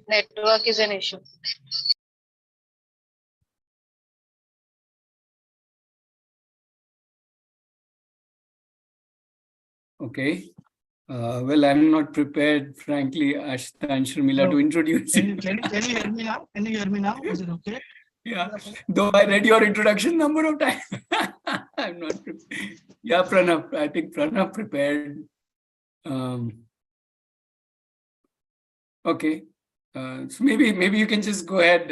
Network is an issue. Okay. Well, I'm not prepared, frankly, Ashitha and Sharmila, to introduce you. Can you hear me now? Can you hear me now? Is it okay? Yeah. Though I read your introduction number of times. I'm not prepared. Yeah, Pranav. I think Pranav prepared. Okay. So maybe you can just go ahead.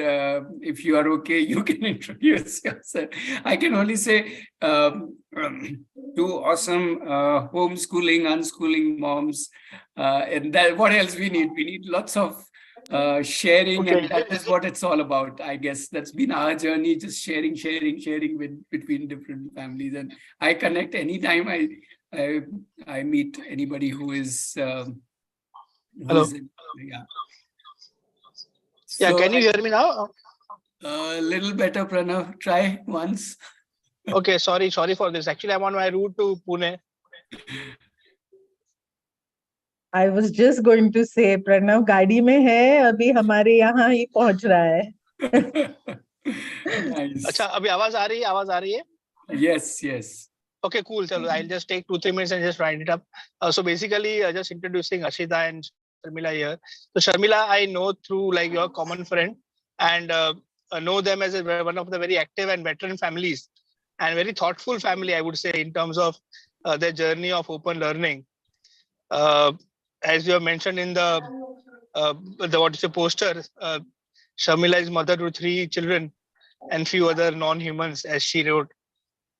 If you are okay, you can introduce yourself. I can only say two awesome homeschooling, unschooling moms. And that, what else we need? We need lots of sharing, and that is what it's all about. I guess that's been our journey, just sharing between different families. And I connect anytime I meet anybody who is Hello. Yeah. Yeah, So can you hear me now? A little better, Pranav. Try once. Okay, sorry for this. Actually, I'm on my route to Pune. I was just going to say, Pranav, गाड़ी में है, अभी हमारे यहाँ ही पहुँच रहा है. Nice. अच्छा, अभी आवाज आ रही है? Yes. Okay, cool. So I'll just take 2-3 minutes and just write it up. So basically, just introducing Ashitha and Sharmila here. So Sharmila, I know through like your common friend, and know them as one of the very active and veteran families, and very thoughtful family, I would say, in terms of their journey of open learning. As you have mentioned in the what is the poster, Sharmila is mother to 3 children and few other non-humans, as she wrote.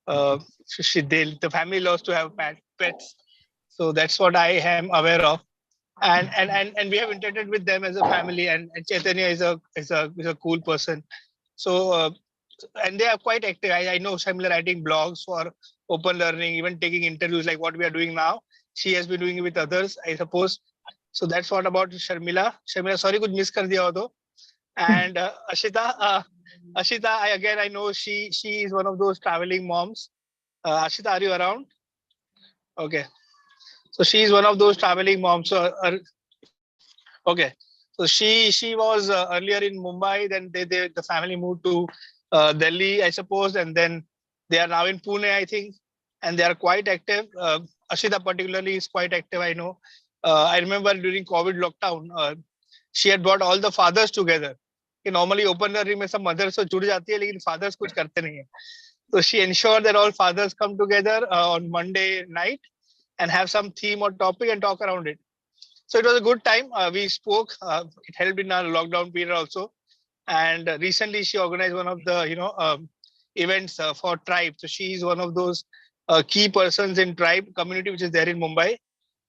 The family loves to have pets, so that's what I am aware of, and we have interacted with them as a family, and Chaitanya is a cool person, so and they are quite active. I know Sharmila writing blogs for open learning, even taking interviews like what we are doing now. She has been doing it with others, I suppose. So that's what about Sharmila. Sorry, कुछ miss कर दिया हो तो. And Ashitha, I know she is one of those traveling moms. Ashitha, are you around? Okay. So she is one of those traveling moms. So, okay. So she was earlier in Mumbai. Then the family moved to Delhi, I suppose, and then they are now in Pune, I think, and they are quite active. Ashitha particularly is quite active. I know. I remember during COVID lockdown, she had brought all the fathers together. Normally open learning में सब mothers तो जुड़ जाती है, लेकिन fathers कुछ करते नहीं है. So she ensured that all fathers come together on Monday night and have some theme or topic and talk around it. So it was a good time. We spoke. It helped in our lockdown period also. And recently she organized one of the events for Tribe. So she is one of those key persons in Tribe community, which is there in Mumbai.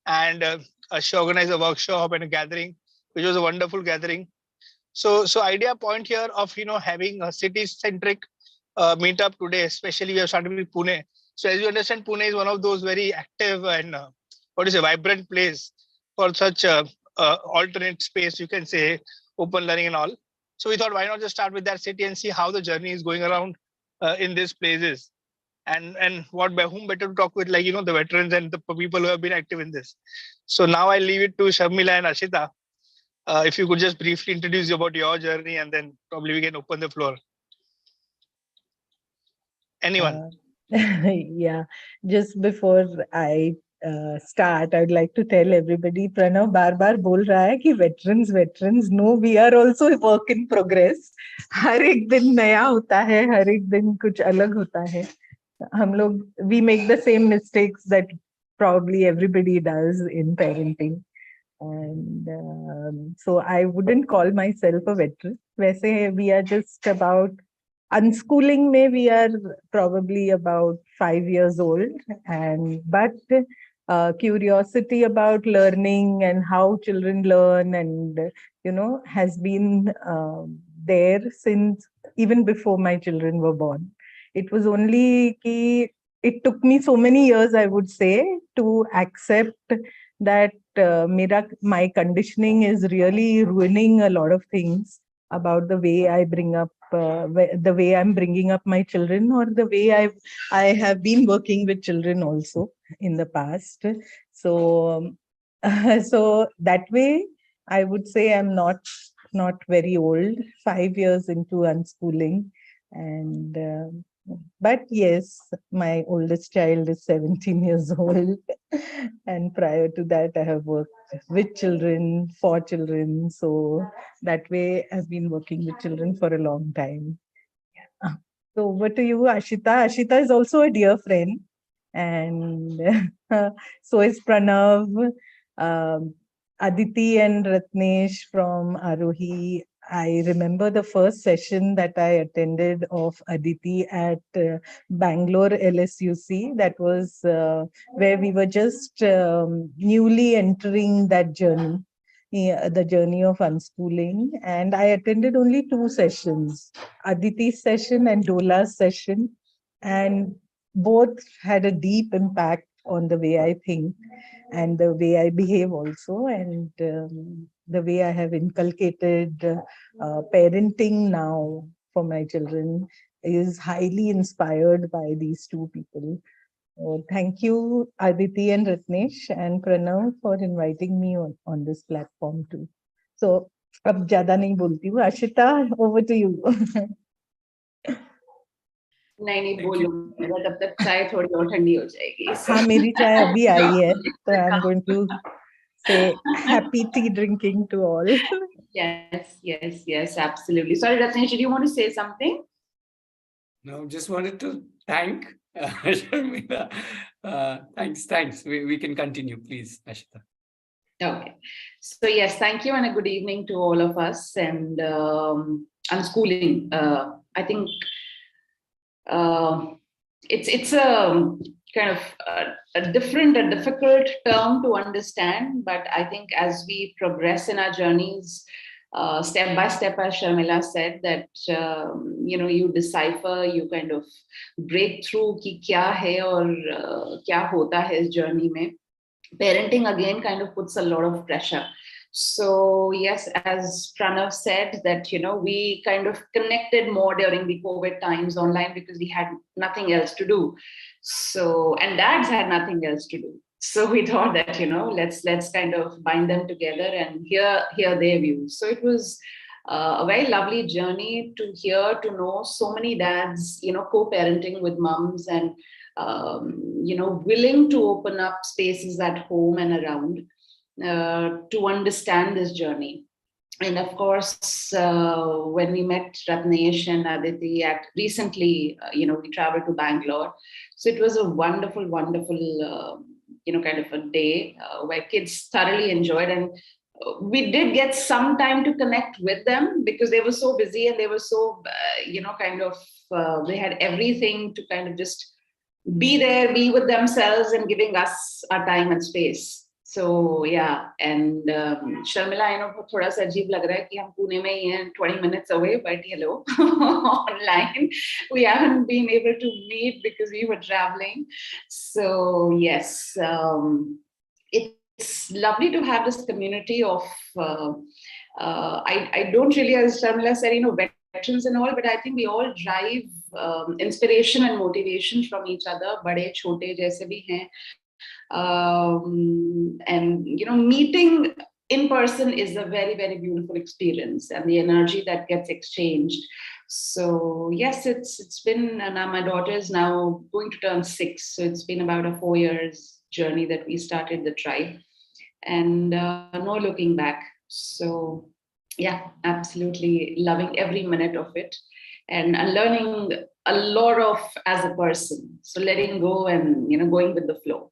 And she organized a workshop and a gathering, which was a wonderful gathering. So idea point here of having a city-centric meetup today, especially we have started with Pune. So as you understand, Pune is one of those very active and vibrant place for such alternate space, you can say, open learning and all. So we thought, why not just start with that city and see how the journey is going around in these places, and whom better to talk with, like the veterans and the people who have been active in this. So now I leave it to Sharmila and Ashitha. If you could just briefly introduce about your journey, and then probably we can open the floor. Anyone? Yeah, just before I start, I'd like to tell everybody, Pranav बार-बार बोल रहा है कि veterans. No, we are also a work in progress. हर एक दिन नया होता है, हर एक दिन कुछ अलग होता है. हम लोग, we make the same mistakes that probably everybody does in parenting. And so I wouldn't call myself a veteran. वैसे we are just about unschooling. May we are probably about 5 years old, but curiosity about learning and how children learn, and has been there since even before my children were born. It was only it took me so many years, I would say, to accept that my conditioning is really ruining a lot of things about the way I bring up, the way I'm bringing up my children, or the way I have been working with children also in the past. So, so that way, I would say I'm not not very old, 5 years into unschooling. And but yes, my oldest child is 17 years old. And prior to that, I have worked with children, for children. So that way, I've been working with children for a long time. So over to you, Ashita. Ashita is also a dear friend. And so is Pranav, um, Aditi and Ratnesh from Aarohi. I remember the first session that I attended of Aditi at Bangalore LSUC. That was where we were just newly entering that journey, the journey of unschooling. And I attended only 2 sessions, Aditi's session and Dola's session. And both had a deep impact on the way I think and the way I behave also, and the way I have inculcated parenting now for my children is highly inspired by these two people. Thank you, Aditi and Ratnesh and Pranav, for inviting me on this platform too. So, अब ज्यादा नहीं बोलती हूँ. Ashita, over to you. नहीं बोलूंगा तब तक चाय थोड़ी और ठंडी हो जाएगी. हाँ, मेरी चाय अभी आई है, so I'm going to say happy tea drinking to all. Yes, absolutely. Sorry, Ratnesh, did you want to say something? No, just wanted to thank Sharmila. Thanks. We can continue, please, Ashitha. Okay. So yes, thank you and a good evening to all of us. And unschooling, I think it's a kind of a difficult term to understand, but I think as we progress in our journeys, step by step, as Sharmila said, that you decipher, you kind of break through ki kya hai aur kya hota hai is journey mein. Parenting again kind of puts a lot of pressure. So yes, as Pranav said, that we kind of connected more during the COVID times online because we had nothing else to do. So, and dads had nothing else to do. So we thought that let's kind of bind them together and hear their views. So it was a very lovely journey to know so many dads co-parenting with moms and willing to open up spaces at home and around to understand this journey. And of course, when we met Ratnesh and Aditi recently, we traveled to Bangalore. So it was a wonderful, kind of a day where kids thoroughly enjoyed. And we did get some time to connect with them because they were so busy and they were so, they had everything to kind of just be there, be with themselves and giving us our time and space. So yeah, and Sharmila, I know thoda sa ajeeb lag raha hai ki hum Pune mein hi hain, 20 minutes away, but hello, online. We haven't been able to meet because we were traveling. So yes, it's lovely to have this community of, I don't really, as Sharmila said, veterans and all, but I think we all drive inspiration and motivation from each other, bade chote jaise bhi hain. And meeting in person is a very, very beautiful experience, and the energy that gets exchanged. So yes, it's been, now my daughter is now going to turn 6, so it's been about a 4 years journey that we started the tribe, and no looking back. So yeah, absolutely loving every minute of it, and learning a lot of as a person. So letting go and going with the flow.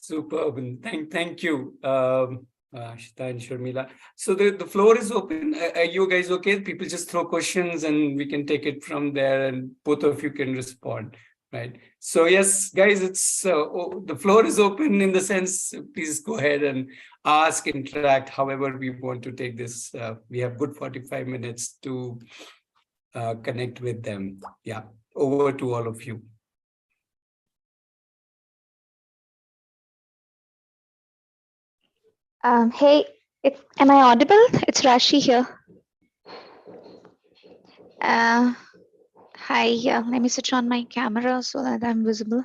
Superb. Thank you, Ashitha and Sharmila. So the floor is open. Are you guys okay? People just throw questions and we can take it from there and both of you can respond, right? So yes, guys, it's the floor is open in the sense, please go ahead and ask, interact, however we want to take this. We have good 45 minutes to connect with them. Yeah, over to all of you. Hey, am I audible? It's Rashi here. Hi, let me switch on my camera so that I'm visible.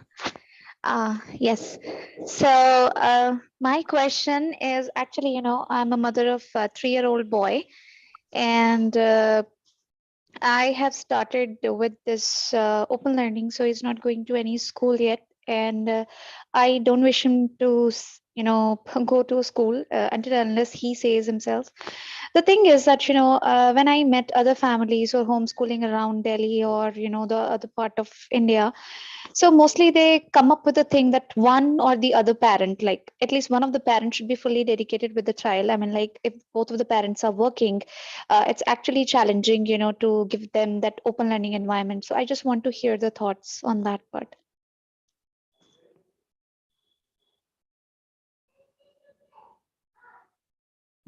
Yes. So my question is actually, I'm a mother of a 3-year-old boy, and I have started with this open learning. So he's not going to any school yet, and I don't wish him to, go to school until unless he says himself. The thing is that when I met other families or homeschooling around Delhi or the other part of India, so mostly they come up with a thing that one or the other parent, like at least one of the parents should be fully dedicated with the child. I mean, like if both of the parents are working, it's actually challenging, to give them that open learning environment. So I just want to hear the thoughts on that part.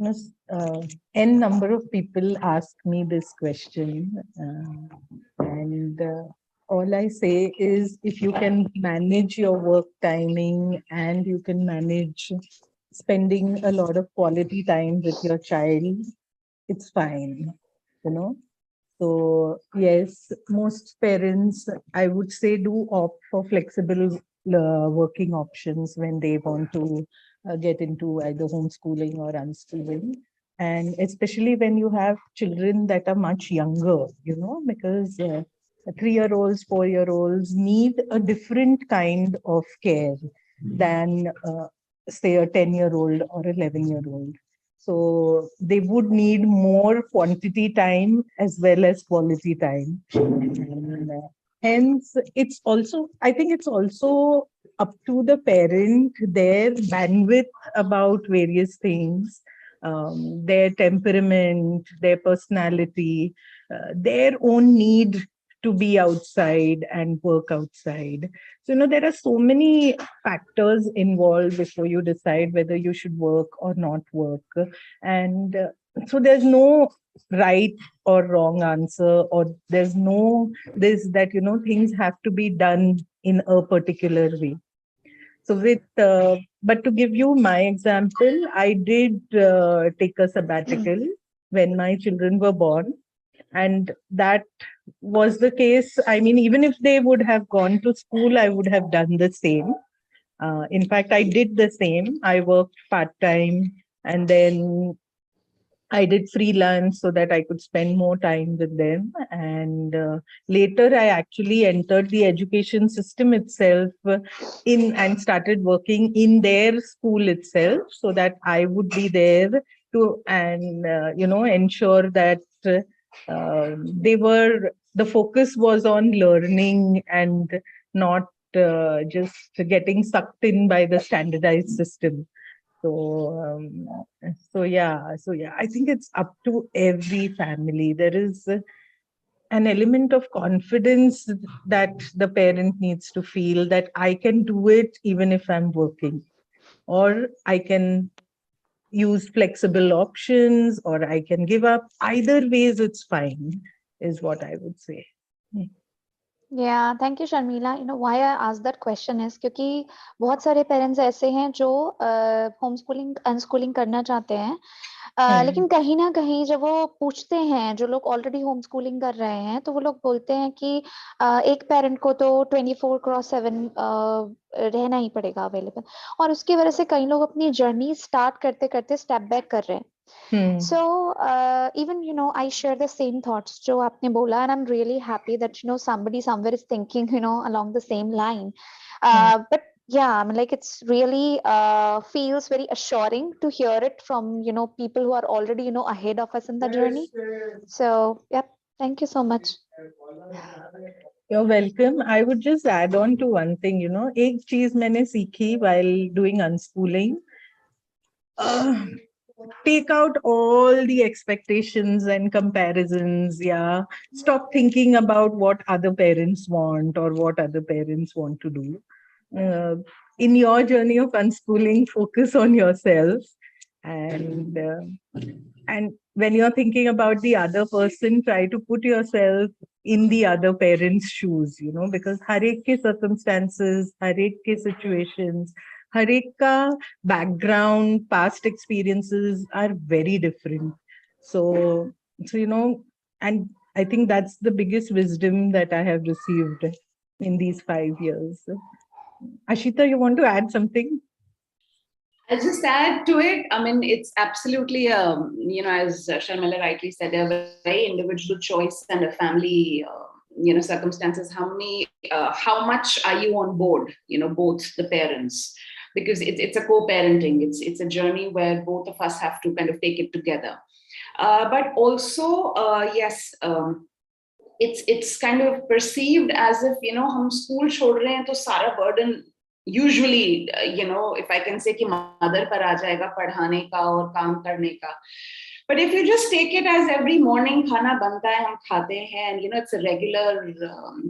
Yes, n number of people ask me this question, and all I say is if you can manage your work timing and you can manage spending a lot of quality time with your child, it's fine, you know. So yes, most parents, I would say, do opt for flexible working options when they want to get into either homeschooling or unschooling. And especially when you have children that are much younger, because 3-year-olds, 4-year-olds need a different kind of care than, say, a 10-year-old or 11-year-old. So they would need more quantity time as well as quality time. And, hence, I think it's also up to the parent, their bandwidth about various things, their temperament, their personality, their own need to be outside and work outside. So, there are so many factors involved before you decide whether you should work or not work. And so there's no right or wrong answer, or there's no this that, things have to be done in a particular way. So but to give you my example, I did take a sabbatical when my children were born. And that was the case. I mean, even if they would have gone to school, I would have done the same. In fact, I did the same. I worked part-time, and then I did freelance so that I could spend more time with them. And later, I actually entered the education system itself and started working in their school itself, so that I would be there to ensure that the focus was on learning and not just getting sucked in by the standardized system. So I think it's up to every family. There is an element of confidence that the parent needs to feel that I can do it even if I'm working, or I can use flexible options, or I can give up. Either ways, it's fine, is what I would say. Yeah, thank you, Sharmila. Why I asked that question is क्योंकि बहुत सारे parents ऐसे हैं जो home schooling unschooling करना चाहते हैं, लेकिन कहीं ना कहीं जब वो पूछते हैं, जो लोग ऑलरेडी होम स्कूलिंग कर रहे हैं, तो वो लोग बोलते हैं कि एक पेरेंट को तो 24/7 रहना ही पड़ेगा अवेलेबल, और उसकी वजह से कई लोग अपनी जर्नी स्टार्ट करते करते स्टेप बैक कर रहे हैं. So even I share the same thoughts जो आपने बोला, and I'm really happy that somebody somewhere is thinking along the same line. But yeah, I mean, like it's really feels very assuring to hear it from people who are already ahead of us in the journey. So yep, thank you so much. You're welcome. I would just add on to one thing, एक चीज मैंने सीखी while doing unschooling. Take out all the expectations and comparisons. Yeah. Stop thinking about what other parents want or what other parents want to do. In your journey of unschooling, focus on yourself. And when you're thinking about the other person, try to put yourself in the other parent's shoes, because har ek ke circumstances, har ek ke situations, har ek ka background, past experiences are very different. So and I think that's the biggest wisdom that I have received in these 5 years. Ashitha, you want to add something? I'll just add to it. I mean, it's absolutely, as Sharmila rightly said, a very individual choice and a family, circumstances. How much are you on board? Both the parents, because it's a co-parenting. It's a journey where both of us have to kind of take it together. But also, yes. It's kind of perceived as if हम school छोड़ रहे हैं तो सारा burden usually if I can say कि mother पर आ जाएगा पढ़ाने का और काम करने का. But if you just take it as every morning खाना बनता है हम खाते हैं and it's a regular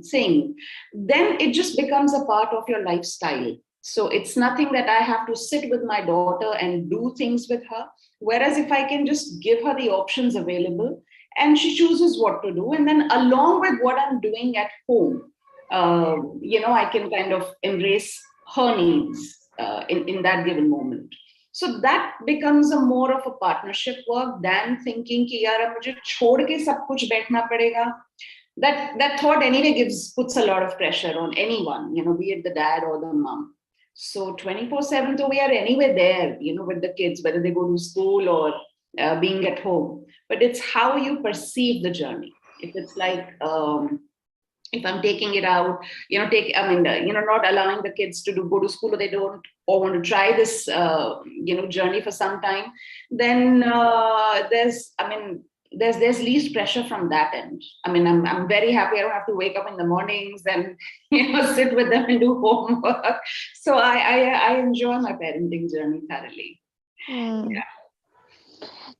thing, then it just becomes a part of your lifestyle. So it's nothing that I have to sit with my daughter and do things with her. Whereas if I can just give her the options available, and she chooses what to do, and then along with what I'm doing at home, I can kind of embrace her needs in that given moment. So that becomes a more of a partnership work than thinking कि यार अब मुझे छोड़ के सब कुछ बैठना पड़ेगा. That thought anyway puts a lot of pressure on anyone, be it the dad or the mom. So 24/7, so we are anyway there, with the kids, whether they go to school or being at home. But it's how you perceive the journey. If it's like, if I'm taking it out, not allowing the kids to go to school, or they don't, or want to try this, journey for some time, then there's least pressure from that end. I mean, I'm very happy. I don't have to wake up in the mornings and sit with them and do homework. So I enjoy my parenting journey thoroughly. Yeah.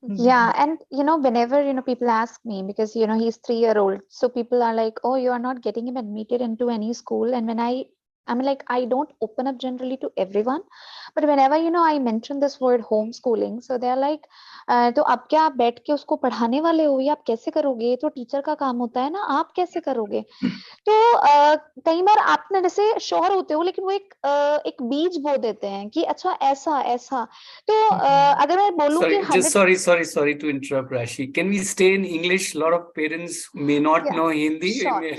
Yeah, and whenever people ask me, because he's 3-year-old, so people are like, oh, you are not getting him admitted into any school. And when I'm like, I don't open up generally to everyone, but whenever I mention this word homeschooling, so they're like, तो अब क्या आप बैठ के उसको पढ़ाने वाले हो, या आप कैसे करोगे, ये तो टीचर का काम होता है ना, आप कैसे करोगे. तो कई बार आप ना जैसे श्योर होते हो, लेकिन वो एक बीज बो देते हैं कि अच्छा ऐसा ऐसा. तो अगर मैं बोलूं कि just sorry to interrupt, Rashi. Can we stay in English? A lot of parents may not know Hindi. Sorry.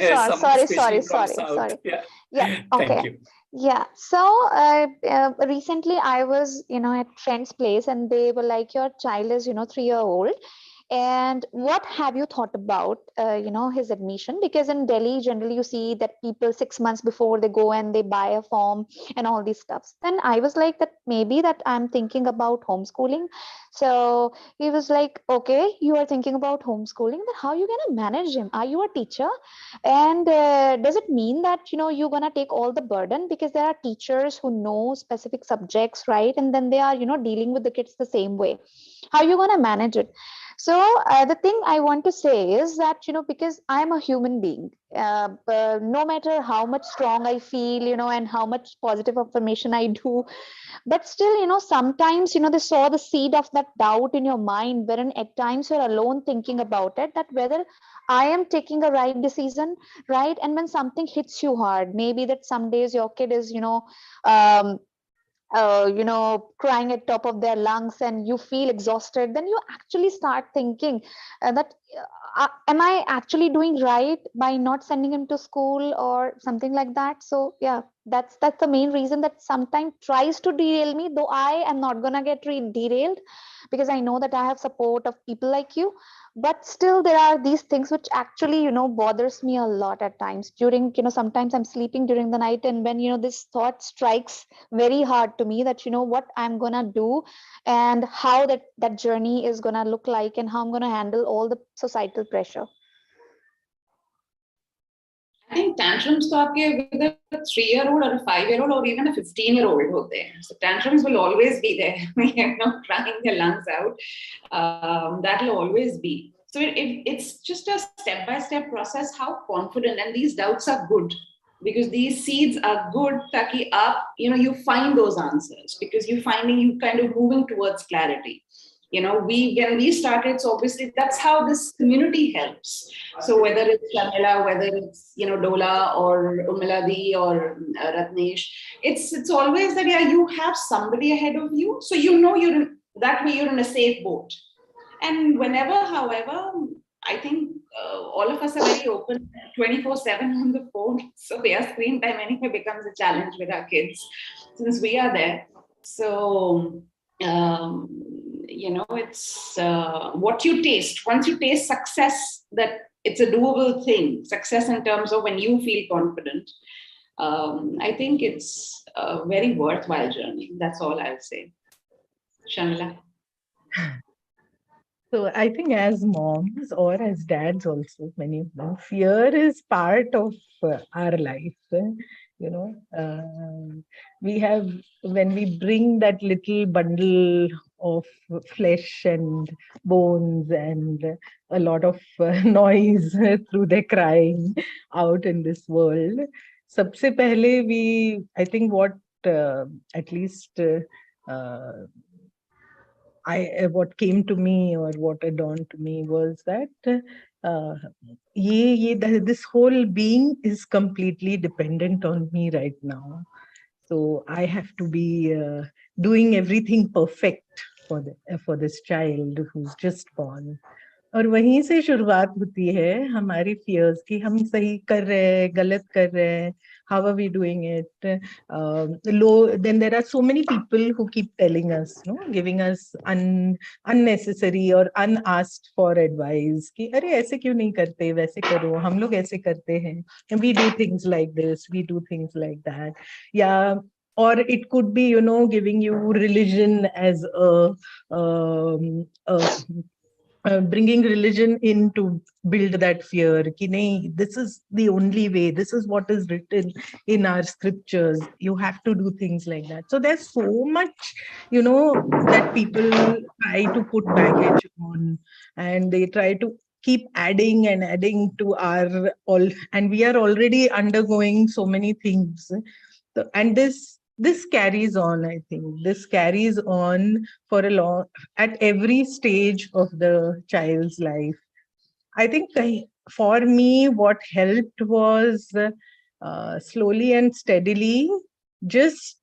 Yeah. Okay. Thank you. Yeah. So recently I was at friend's place, and they were like, your child is 3-year-old, and what have you thought about his admission? Because in Delhi generally you see that people 6 months before they go and they buy a form and all these stuffs. Then I was like, that maybe that I'm thinking about homeschooling. So he was like, okay, you are thinking about homeschooling, then how are you gonna manage him? Are you a teacher? And does it mean that you're gonna take all the burden? Because there are teachers who know specific subjects, right? And then they are dealing with the kids the same way. How are you gonna manage it? So the thing I want to say is that, because I'm a human being, no matter how much strong I feel, and how much positive affirmation I do, but still, sometimes, they saw the seed of that doubt in your mind, wherein at times you're alone thinking about it, that whether I am taking a right decision, right? And when something hits you hard, maybe that some days your kid is, crying at top of their lungs and you feel exhausted, then you actually start thinking that am I actually doing right by not sending him to school or something like that. So yeah, that's the main reason that sometimes tries to derail me, though I am not gonna get derailed, because I know that I have support of people like you. But still there are these things which actually bothers me a lot at times during sometimes I'm sleeping during the night, and when this thought strikes very hard to me, that what I'm gonna do and how that journey is gonna look like, and how I'm gonna handle all the societal pressure. I think tantrums to aapke with a 3-year-old or a 5-year-old or even a 15-year-old hote hain. So tantrums will always be there. Crying their lungs out. That will always be. So it's just a step-by-step process. How confident, and these doubts are good, because these seeds are good. Taki you find those answers, because you kind of moving towards clarity. When we started, so obviously that's how this community helps. So whether it's Sharmila, whether it's Dola or Umiladi or Ratnesh, it's always that you have somebody ahead of you, so that way you're in a safe boat. And whenever, however, I think all of us are very open 24/7 on the phone. So their screen time anyway becomes a challenge with our kids since we are there. So, it's what you taste. Once you taste success, that it's a doable thing. Success in terms of when you feel confident. I think it's a very worthwhile journey. That's all I'll say. Sharmila. So I think as moms or as dads also, many of them, fear is part of our life. We have, when we bring that little bundle of flesh and bones and a lot of noise through their crying out in this world. Sabse pehle I think what at least what came to me or what dawned to me was that this whole being is completely dependent on me right now. So I have to be doing everything perfect for this child who's just born. और वहीं से शुरुआत होती है हमारी fears की, हम सही कर रहे हैं, गलत कर रहे हैं, how are we doing it? Then there are so many people who keep telling us, giving us unnecessary or unasked for advice कि अरे ऐसे क्यों नहीं करते, वैसे करो, हम लोग ऐसे करते हैं, and we do things like this, we do things like that. Yeah. Or it could be, giving you religion as bringing religion in to build that fear ki nahi, this is the only way, this is what is written in our scriptures, you have to do things like that. So there's so much that people try to put baggage on, and they try to keep adding and adding to our all, and we are already undergoing so many things. So, and this carries on, I think this carries on for a long, at every stage of the child's life. I think for me, what helped was slowly and steadily just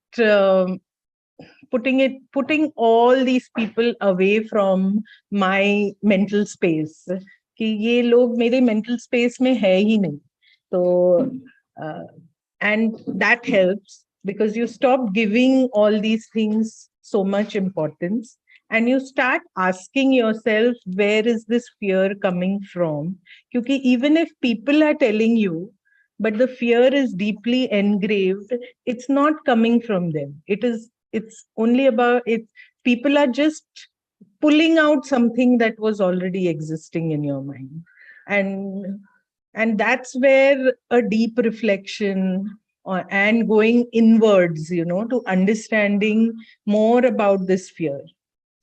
putting all these people away from my mental space. कि ये लोग मेरे mental space में है ही नहीं. So, and that helps because you stop giving all these things so much importance, and you start asking yourself, where is this fear coming from? Because even if people are telling you, but the fear is deeply engraved, it's not coming from them. It's only about it. People are just pulling out something that was already existing in your mind. And that's where a deep reflection and going inwards, to understanding more about this fear.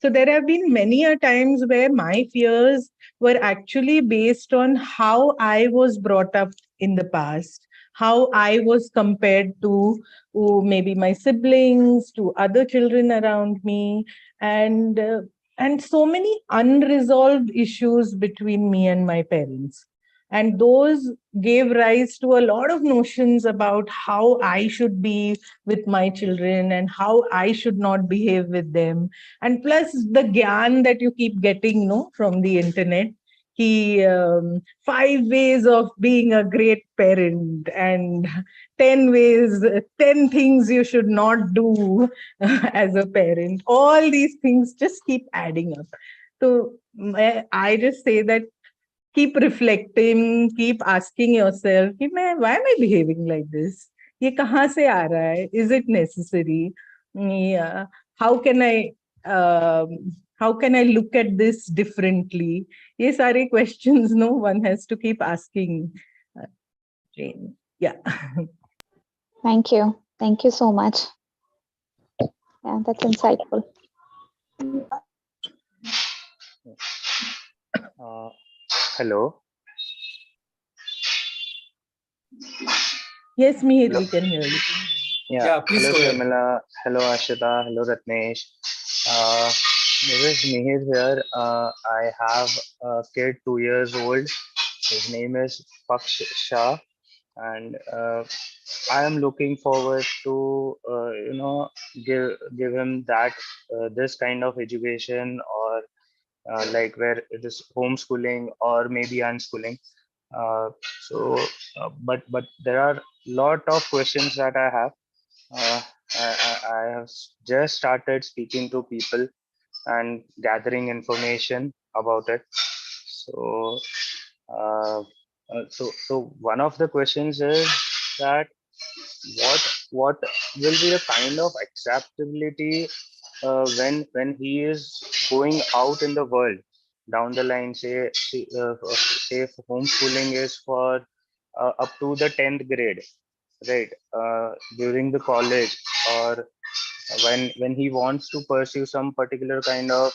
So there have been many a times where my fears were actually based on how I was brought up in the past, how I was compared to maybe my siblings, to other children around me, and so many unresolved issues between me and my parents. And those gave rise to a lot of notions about how I should be with my children and how I should not behave with them. And plus the gyan that you keep getting from the internet, 5 ways of being a great parent and 10 things you should not do as a parent. All these things just keep adding up. So I just say that keep reflecting, keep asking yourself, why am I behaving like this? ये कहाँ से आ रहा है? Is it necessary? Yeah. How can I look at this differently? ये सारे questions, one has to keep asking. Jane. Yeah. Thank you. Thank you so much. Yeah, that's insightful. Hello. Yes, Mihir, we can hear you. Yeah, please hello go ahead. Sharmila, hello Ashitha, hello Ratnesh. This is Mihir here. I have a kid 2 years old. His name is Paksh Shah, and I am looking forward to give him that this kind of education or like where it is homeschooling or maybe unschooling. Uh, so, but there are lot of questions that I have. Uh, I have just started speaking to people and gathering information about it. So, uh, so one of the questions is that what will be the kind of acceptability when he is going out in the world down the line, say if homeschooling is for up to the 10th grade, right? During the college, or when he wants to pursue some particular kind of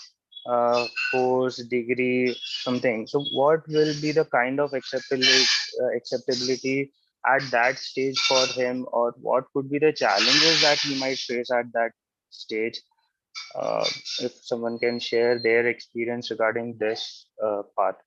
course, degree, something. So what will be the kind of acceptability at that stage for him, or what could be the challenges that he might face at that stage? uh, if someone can share their experience regarding this part.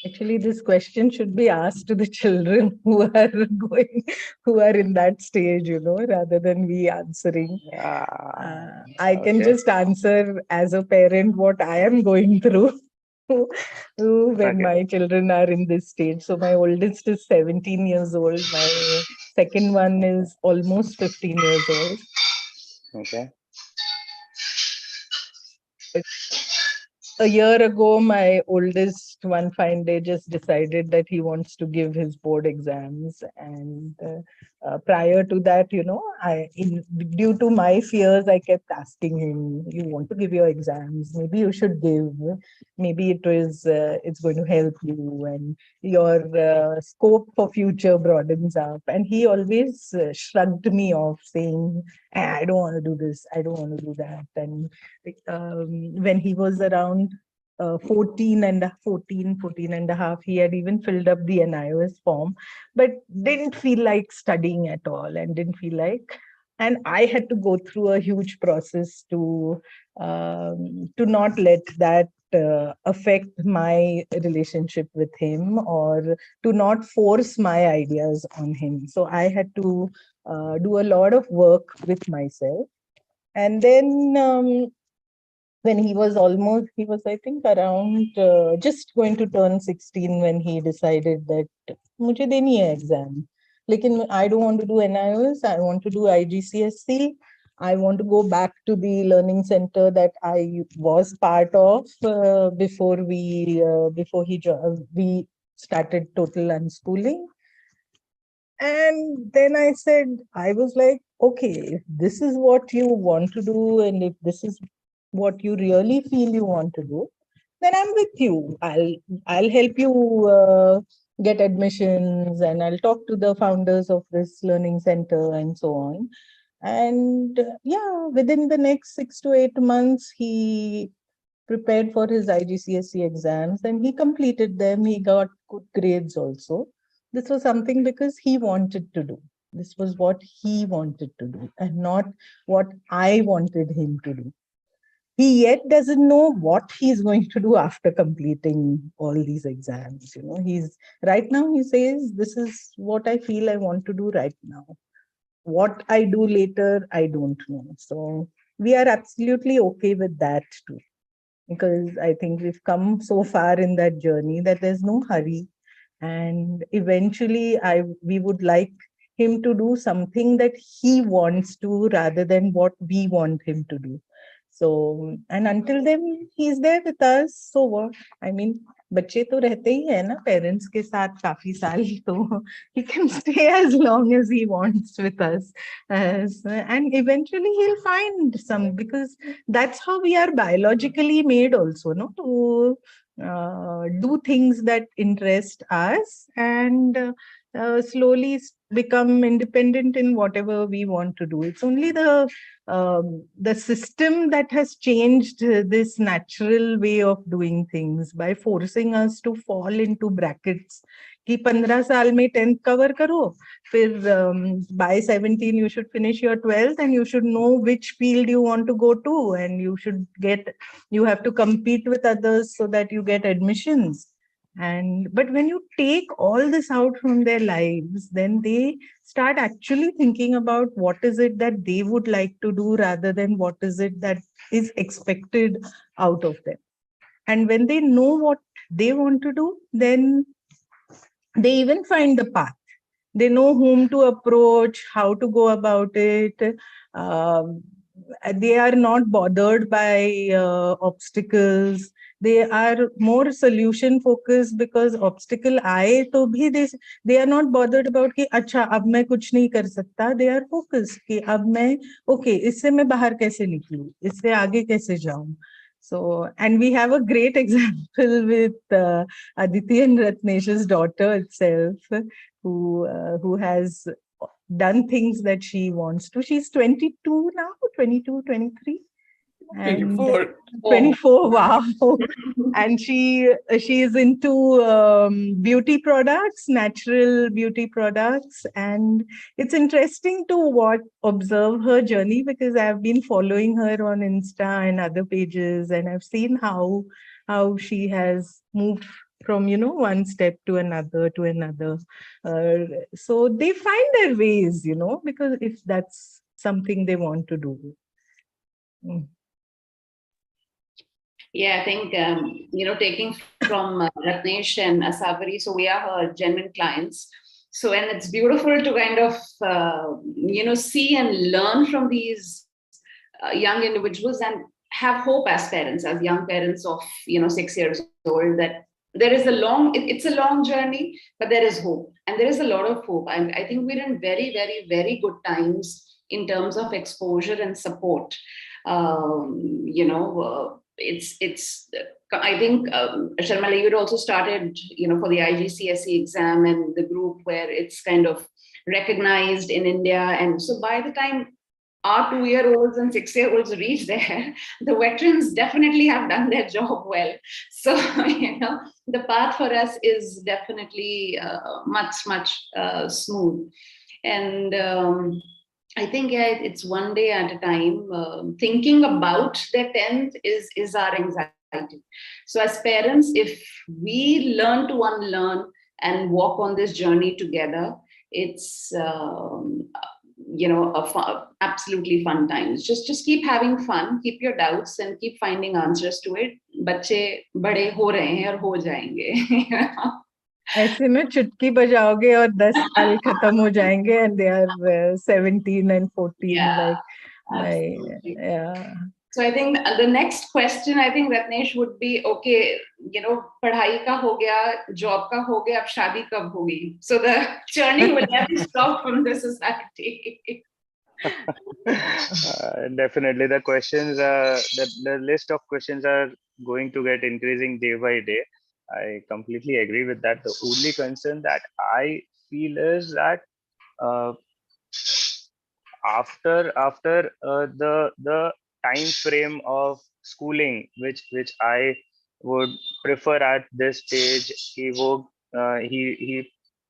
Actually, this question should be asked to the children who are going, who are in that stage, rather than we answering. I can Okay. just answer as a parent what I am going through when Okay. my children are in this stage. So my oldest is 17 years old. My second one is almost 15 years old. Okay. A year ago, my oldest one fine day just decided that he wants to give his board exams. And prior to that, due to my fears, I kept asking him, "You want to give your exams? Maybe you should give. Maybe it's going to help you, and your scope for future broadens up." And he always shrugged me off, saying, "I don't want to do this. I don't want to do that." And when he was around 14 and a half, he had even filled up the NIOS form, but didn't feel like studying at all and didn't feel like. And I had to go through a huge process to not let that affect my relationship with him, or to not force my ideas on him. So I had to do a lot of work with myself. And then when he was, I think, around just going to turn 16, when he decided that मुझे देनी है exam. लेकिन I don't want to do NIOS, I want to do IGCSE. I want to go back to the learning center that I was part of before we started total unschooling. And then I was like, okay, if this is what you want to do, and if this is what you really feel you want to do, then I'm with you. I'll help you get admissions, and I'll talk to the founders of this learning center and so on. And yeah, within the next 6 to 8 months, he prepared for his IGCSE exams and he completed them. He got good grades also. This was something because he wanted to do. This was what he wanted to do and not what I wanted him to do. He yet doesn't know what he's going to do after completing all these exams. He's right now, he says, this is what I feel I want to do right now. What I do later, I don't know. So we are absolutely okay with that too, because I think we've come so far in that journey that there's no hurry. And eventually we would like him to do something that he wants to, rather than what we want him to do. So, and until then, he's there with us. So what? I mean, बच्चे तो रहते ही है ना parents के साथ काफी साल, तो he can stay as long as he wants with us, and eventually he'll find some, because that's how we are biologically made also, no, to do things that interest us, and slowly become independent in whatever we want to do. It's only the system that has changed this natural way of doing things by forcing us to fall into brackets. कि 15 साल में 10th cover करो, फिर by 17 you should finish your 12th and you should know which field you want to go to, and you have to compete with others so that you get admissions. But when you take all this out from their lives, then they start actually thinking about what is it that they would like to do rather than what is it that is expected out of them. And when they know what they want to do, then they even find the path. They know whom to approach, how to go about it. Um, they are not bothered by obstacles. They are more solution focused, because obstacle aaye to bhi they are not bothered about कि अच्छा अब मैं कुछ नहीं कर सकता. They are focused कि अब मैं okay इससे मैं बाहर कैसे निकलूं, इससे आगे कैसे जाऊं. So, and we have a great example with Aditi and Ratnesh's daughter itself, who has done things that she wants to. She's 22 now, 22, 23. And 24. 24, wow. And she is into beauty products, natural beauty products. And it's interesting to observe her journey, because I've been following her on Insta and other pages, and I've seen how she has moved from, one step to another to another. So they find their ways, because if that's something they want to do. Yeah, I think, taking from Ratnesh and Asavari, so we are her genuine clients. So, and it's beautiful to kind of, see and learn from these young individuals and have hope as parents, as young parents of, 6 years old, that there is it's a long journey, but there is hope, and there is a lot of hope. And I think we're in very, very, very good times in terms of exposure and support. It's I think Sharmila, you had also started for the IGCSE exam and the group where it's kind of recognized in India, and so by the time our 2-year-olds and 6-year-olds reach there, the veterans definitely have done their job well. So the path for us is definitely much smooth. And I think, yeah, it's one day at a time. Thinking about their 10th is our anxiety. So as parents, if we learn to unlearn and walk on this journey together, it's absolutely fun times. Just keep having fun, keep your doubts, and keep finding answers to it. बच्चे बड़े हो रहे हैं और हो जाएंगे. ऐसे में चुटकी बजाओगे और 10 साल खत्म हो जाएंगे, and they are 17 and 14. Yeah, Absolutely. Yeah. So I think the next question, I think, Ratnesh, would be, okay, पढ़ाई का हो गया, job का हो गया, अब शादी कब होगी? So the journey will never stop from the society. Definitely, the questions, the list of questions are going to get increasing day by day. I completely agree with that. The only concern that I feel is that after the time frame of schooling, which I would prefer at this stage, he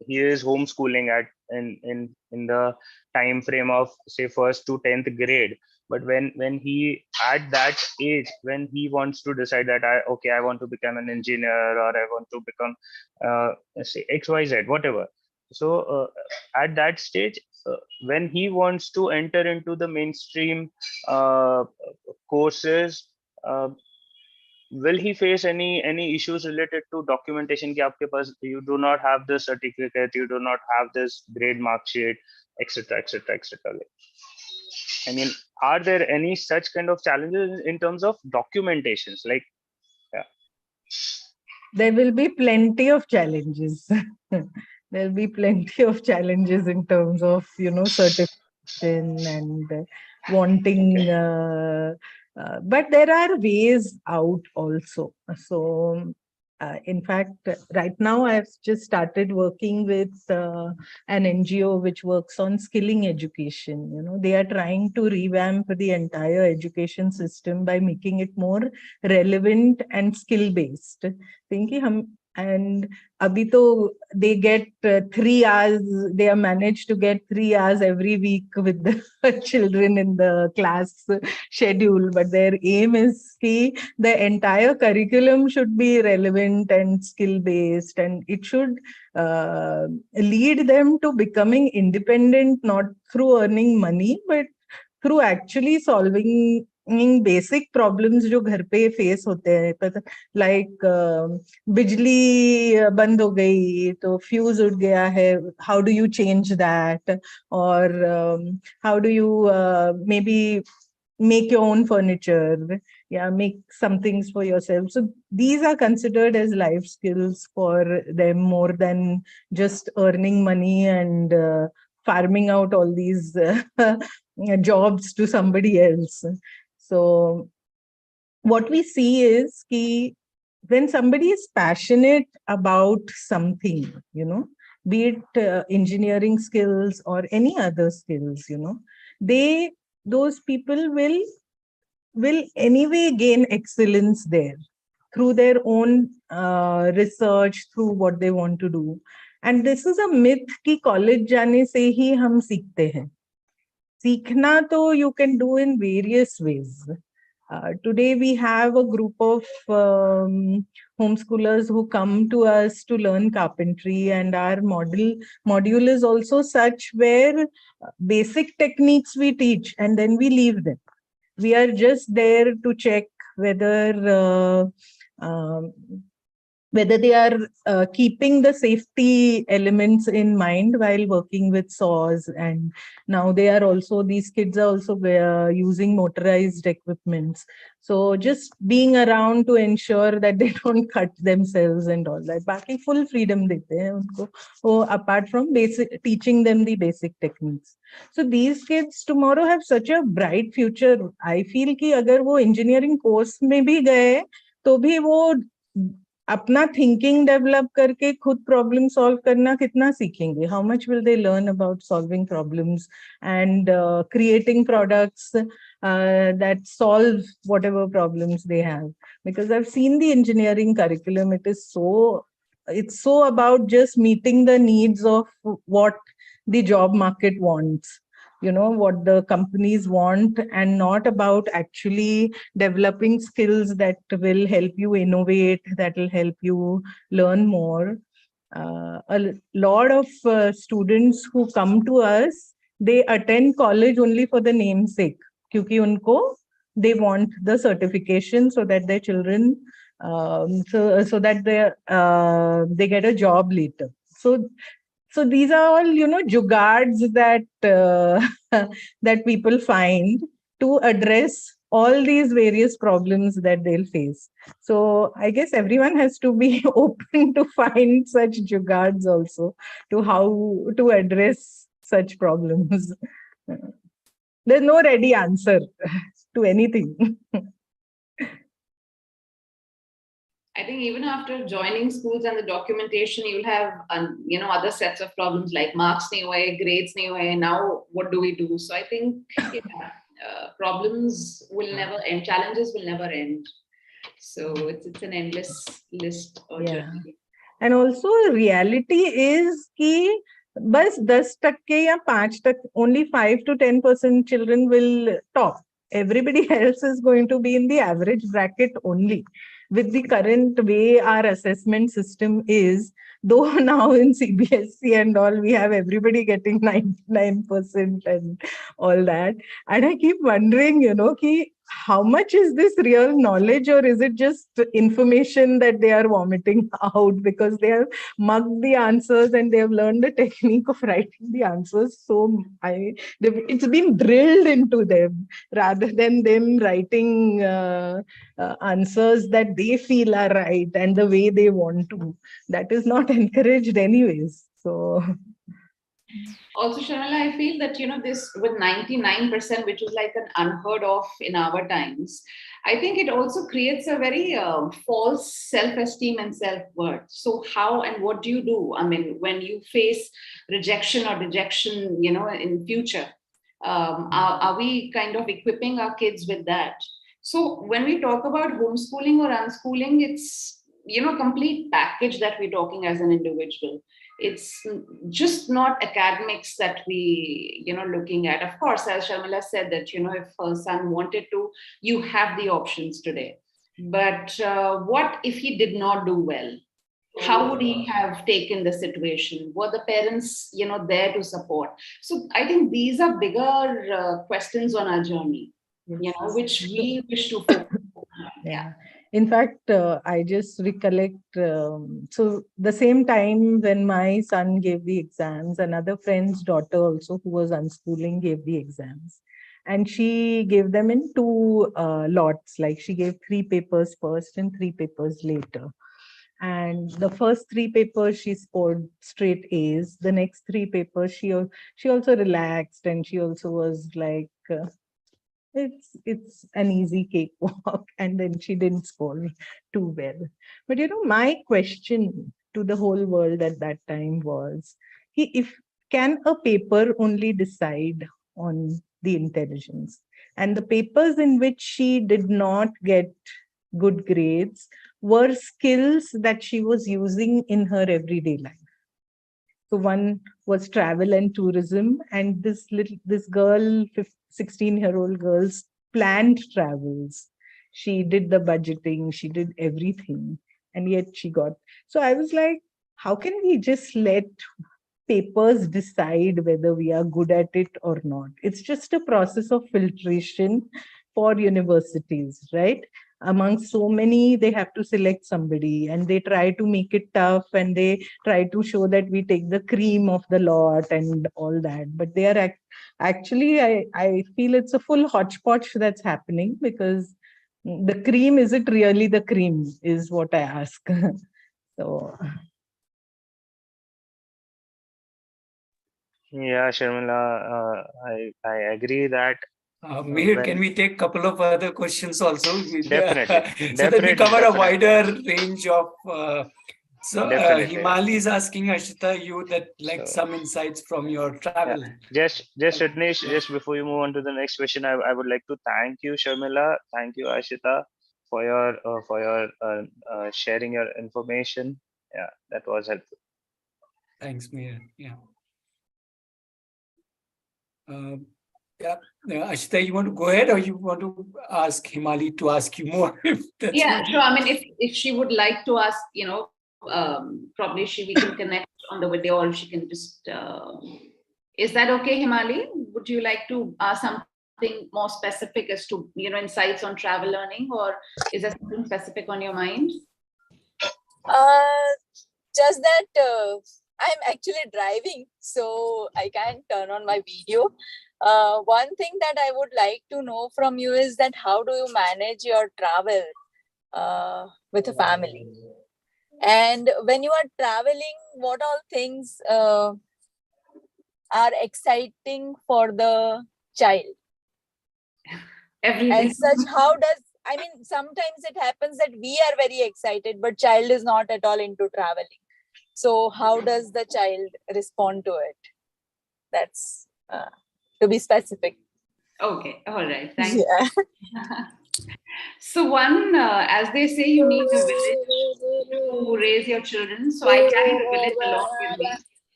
is homeschooling in the time frame of, say, 1st to 10th grade. But when he at that age, when he wants to decide that I want to become an engineer, or I want to become say XYZ, whatever. So at that stage, when he wants to enter into the mainstream courses, will he face any issues related to documentation? कि आपके पास, you do not have the certificate, you do not have this grade mark sheet, etc. I mean, are there any such kind of challenges in terms of documentations? Like, yeah. There will be plenty of challenges. There'll be plenty of challenges in terms of, certification and wanting, but there are ways out also. So, in fact, right now I've just started working with an NGO which works on skilling education. They are trying to revamp the entire education system by making it more relevant and skill-based. क्योंकि And abhi to they get 3 hours, they are managed to get 3 hours every week with the children in the class schedule. But their aim is ki the entire curriculum should be relevant and skill based, and it should lead them to becoming independent, not through earning money, but through actually solving basic problems जो घर पे face होते हैं. Like बिजली बंद हो गई तो फ्यूज उड़ गया है, how do you change that, or how do you maybe make your own furniture, yeah, make some things for yourself. So these are considered as life skills for them, more than just earning money and farming out all these jobs to somebody else. So what we see is ki when somebody is passionate about something, be it engineering skills or any other skills, those people will anyway gain excellence there through their own research, through what they want to do. And this is a myth कि college जाने से ही हम सीखते हैं. सीखना तो you can do in various ways. Today we have a group of homeschoolers who come to us to learn carpentry, and our module is also such where basic techniques we teach and then we leave them. We are just there to check whether they are keeping the safety elements in mind while working with saws. And now these kids are also using motorized equipments. So just being around to ensure that they don't cut themselves and all that. Baki full freedom dete hain unko, apart from teaching them the basic techniques. So these kids tomorrow have such a bright future. I feel कि अगर वो engineering course में भी गए तो भी वो अपना थिंकिंग डेवलप करके खुद प्रॉब्लम सॉल्व करना कितना सीखेंगे. How much will they learn about solving problems and creating products that solve whatever problems they have. Because I've seen the engineering curriculum, it's so about just meeting the needs of what the job market wants, what the companies want, and not about actually developing skills that will help you innovate, that will help you learn more. A lot of students who come to us, they attend college only for the namesake, क्योंकि उनको they want the certification so that their children so that they get a job later. So these are all, jugards that that people find to address all these various problems that they'll face. So I guess everyone has to be open to find such jugards also to how to address such problems. There's no ready answer to anything. I think even after joining schools and the documentation, you'll have, other sets of problems like marks nahi hue, grades nahi hue. Now, what do we do? So I think problems will never end. Challenges will never end. So it's an endless list of journey. And also reality is कि बस 10% या 5%, only 5 to 10% children will top. Everybody else is going to be in the average bracket only. With the current way our assessment system is, though now in CBSE and all, we have everybody getting 99% and all that. And I keep wondering, ki how much is this real knowledge, or is it just information that they are vomiting out because they have mugged the answers and they have learned the technique of writing the answers? So it's been drilled into them rather than them writing answers that they feel are right and the way they want to. That is not encouraged anyways. So also, Sharmila, I feel that, this with 99%, which was like an unheard of in our times, I think it also creates a very false self-esteem and self-worth. So how and what do you do? I mean, when you face rejection or dejection, in future, are we kind of equipping our kids with that? So when we talk about homeschooling or unschooling, it's complete package that we're talking as an individual. It's just not academics that we, looking at. Of course, as Sharmila said, that, if her son wanted to, you have the options today. But what if he did not do well? How would he have taken the situation? Were the parents, there to support? So I think these are bigger questions on our journey, which we wish to focus on. Yeah. In fact, I just recollect, so the same time when my son gave the exams, another friend's daughter also who was unschooling gave the exams. And she gave them in two lots, like she gave 3 papers first and 3 papers later. And the first 3 papers she scored straight A's. The next 3 papers she also relaxed, and she also was like, it's an easy cakewalk. And then she didn't score too well. But my question to the whole world at that time was, if can a paper only decide on the intelligence? And the papers in which she did not get good grades were skills that she was using in her everyday life. So one was travel and tourism, and this girl, 16-year-old girl, planned travels. She did the budgeting, she did everything, and yet she got. So I was like, how can we just let papers decide whether we are good at it or not? It's just a process of filtration for universities, right? Among so many, they have to select somebody, and they try to make it tough, and they try to show that we take the cream of the lot and all that. But they are actually, I feel it's a full hodgepodge that's happening, because the cream, is it really the cream, is what I ask. So Yeah, Sharmila, I agree that Mihir, can we take a couple of other questions also? Definitely. So that we cover a Definitely. wider range of. Definitely. Himali is asking Ashitha you that So- some insights from your travel. Just Ratnesh, just before you move on to the next question, I would like to thank you, Sharmila. Thank you, Ashita, for your sharing your information. Yeah, that was helpful. Thanks, Mihir. Yeah. Ashitha, you want to go ahead, or you want to ask Himali to ask you more? Yeah, sure. I mean, if she would like to ask, probably we can connect on the video, or she can just. Is that okay, Himali? Would you like to ask something more specific as to insights on travel learning, or is there something specific on your mind? Just that I'm actually driving, so I can't turn on my video. One thing that I would like to know from you is that how do you manage your travel with a family? And when you are traveling, what all things are exciting for the child? Everything. As such, sometimes it happens that we are very excited, but child is not at all into traveling. So how does the child respond to it? That's to be specific. Okay, all right, thank you. Yeah. So one, as they say, you need a village to raise your children. So I carry the village along with me.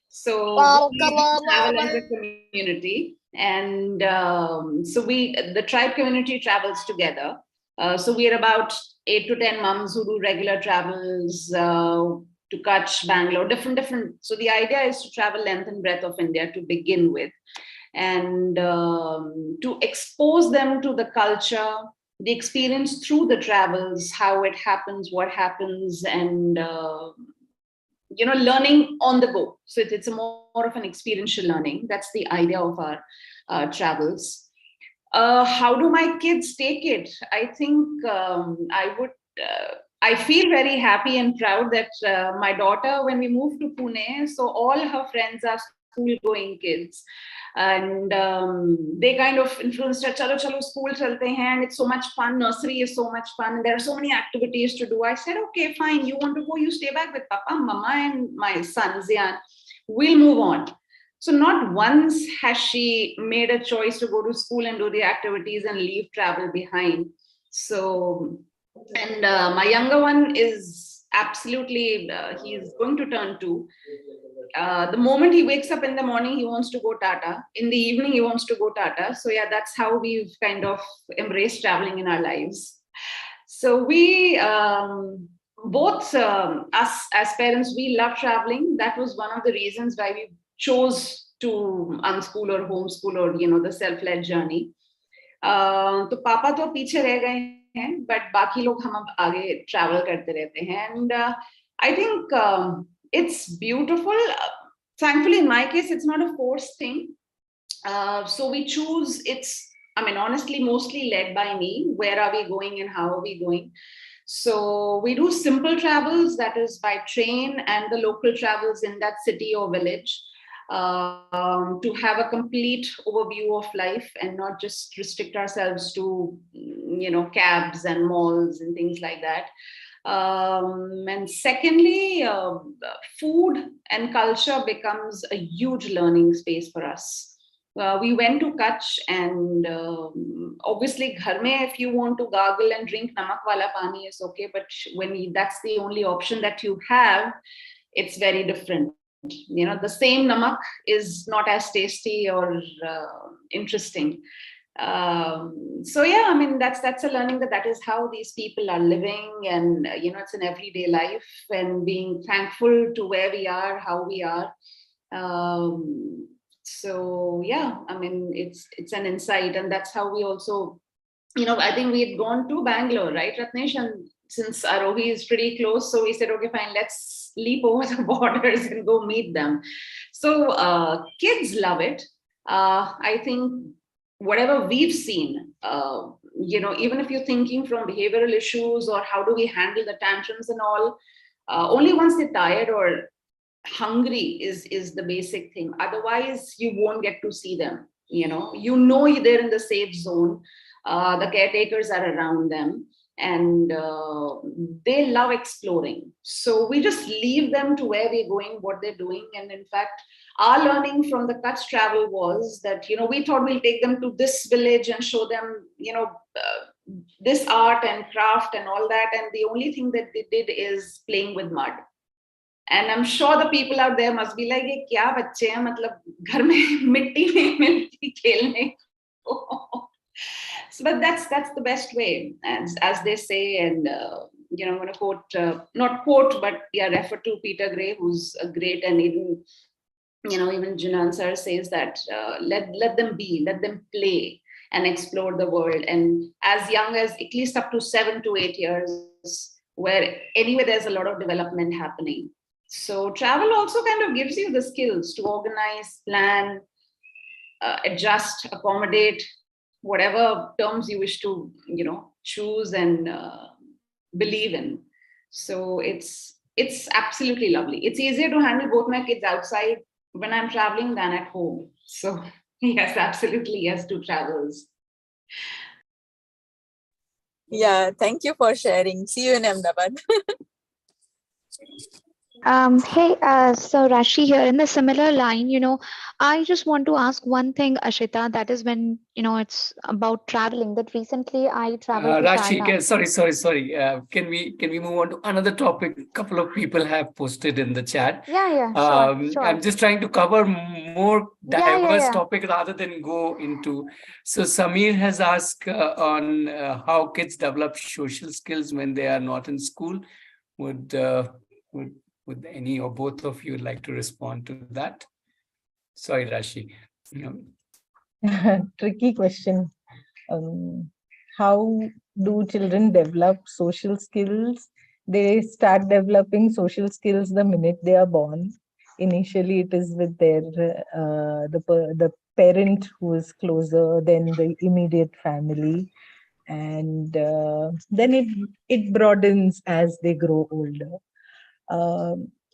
So we travel as a community, and so the tribe community travels together. So we are about 8 to 10 moms who do regular travels to Kutch, Bangalore, different. So the idea is to travel length and breadth of India to begin with, and to expose them to the culture, the experience through the travels, how it happens, what happens, and learning on the go. So it's a more of an experiential learning. That's the idea of our travels. How do my kids take it? I think I feel very happy and proud that my daughter, when we moved to Pune, so all her friends are school-going kids. And they kind of influenced her, chalo school chalte hain, and it's so much fun. Nursery is so much fun. There are so many activities to do. I said, okay, fine. You want to go, you stay back with Papa, Mama, and my son, Zian. We'll move on. So not once has she made a choice to go to school and do the activities and leave travel behind. So, and my younger one is absolutely, he's going to turn 2. The moment he wakes up in the morning, he wants to go Tata. In the evening, he wants to go Tata. So yeah, that's how we've kind of embraced traveling in our lives. So we both us as parents, we love traveling. That was one of the reasons why we chose to unschool or homeschool, or the self-led journey. तो पापा तो पीछे रह गए हैं, but बाकी लोग हम अब आगे travel करते रहते हैं. And I think it's beautiful. Thankfully, in my case, it's not a forced thing. So we choose. Honestly, mostly led by me. Where are we going and how are we going? So we do simple travels, that is by train, and the local travels in that city or village, to have a complete overview of life and not just restrict ourselves to, cabs and malls and things like that. And secondly, food and culture becomes a huge learning space for us. We went to Kutch, and obviously, ghar mein, if you want to gargle and drink namak wala pani, is okay. But when that's the only option that you have, it's very different. The same namak is not as tasty or interesting. So yeah, that's a learning that is how these people are living, and it's an everyday life, and being thankful to where we are, how we are. So yeah, it's an insight, and that's how we also, I think we had gone to Bangalore, right, Ratnesh? And since Aarohi is pretty close, so we said, okay, fine, let's leap over the borders and go meet them. So kids love it. I think whatever we've seen, even if you're thinking from behavioral issues or how do we handle the tantrums and all, only once they're tired or hungry is the basic thing. Otherwise, you won't get to see them. They're in the safe zone. The caretakers are around them, and they love exploring. So we just leave them to where we're going, what they're doing. And in fact, our learning from the Kutch travel was that, we thought we'll take them to this village and show them, this art and craft and all that. And the only thing that they did is playing with mud. And I'm sure the people out there must be like, "Ye kya bacche hain? Matlab ghar mein mitti nahi milti khelne ko." So, but that's the best way, as they say. And I'm going to quote, not quote, but refer to Peter Gray, who's a great, and even Junan sir says that let them be, let them play and explore the world. And as young as at least up to 7 to 8 years, where anyway there's a lot of development happening. So travel also kind of gives you the skills to organize, plan, adjust, accommodate, whatever terms you wish to, choose and believe in. So it's absolutely lovely. It's easier to handle both my kids outside when I'm traveling than at home. So yes, absolutely yes to travels. Yeah, thank you for sharing. See you in Ahmedabad. Hey, so Rashi here in the similar line, I just want to ask one thing, Ashitha, that is when, it's about traveling, that recently I traveled to Rashi, China. sorry. Can we move on to another topic? A couple of people have posted in the chat. Yeah, sure. I'm just trying to cover more diverse topic rather than go into. So Samir has asked on how kids develop social skills when they are not in school. Would any or both of you like to respond to that? Sorry, Rashi. Tricky question. How do children develop social skills? They start developing social skills the minute they are born. Initially, it is with their the parent who is closer than the immediate family, and then it broadens as they grow older.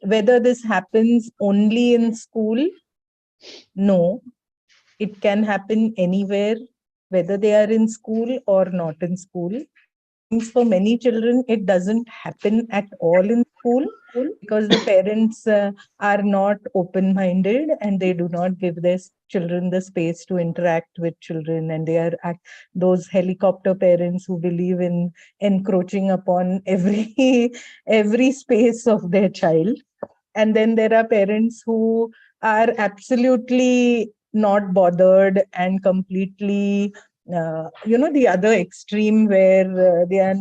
Whether this happens only in school, no, it can happen anywhere, whether they are in school or not in school. For many children, it doesn't happen at all in school, because the parents are not open-minded and they do not give their children the space to interact with children, and they are those helicopter parents who believe in encroaching upon every space of their child. And then there are parents who are absolutely not bothered and completely, the other extreme, where they are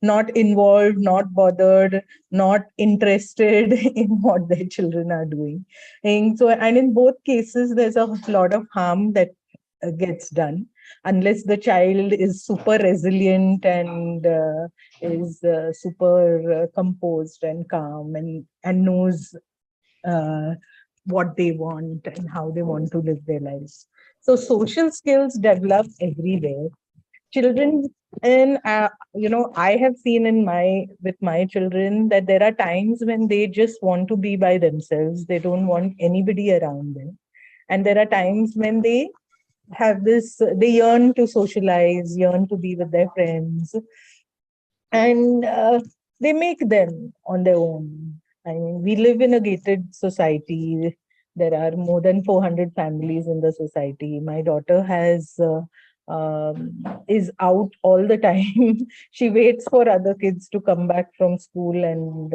not involved, not bothered, not interested in what their children are doing. And in both cases, there's a lot of harm that gets done, unless the child is super resilient and is super composed and calm and knows uh, what they want and how they want to live their lives. So social skills develop everywhere. Children, and I have seen with my children that there are times when they just want to be by themselves. They don't want anybody around them. And there are times when they they yearn to socialize, yearn to be with their friends, and they make them on their own. I mean, we live in a gated society. There are more than 400 families in the society. My daughter is out all the time. She waits for other kids to come back from school, and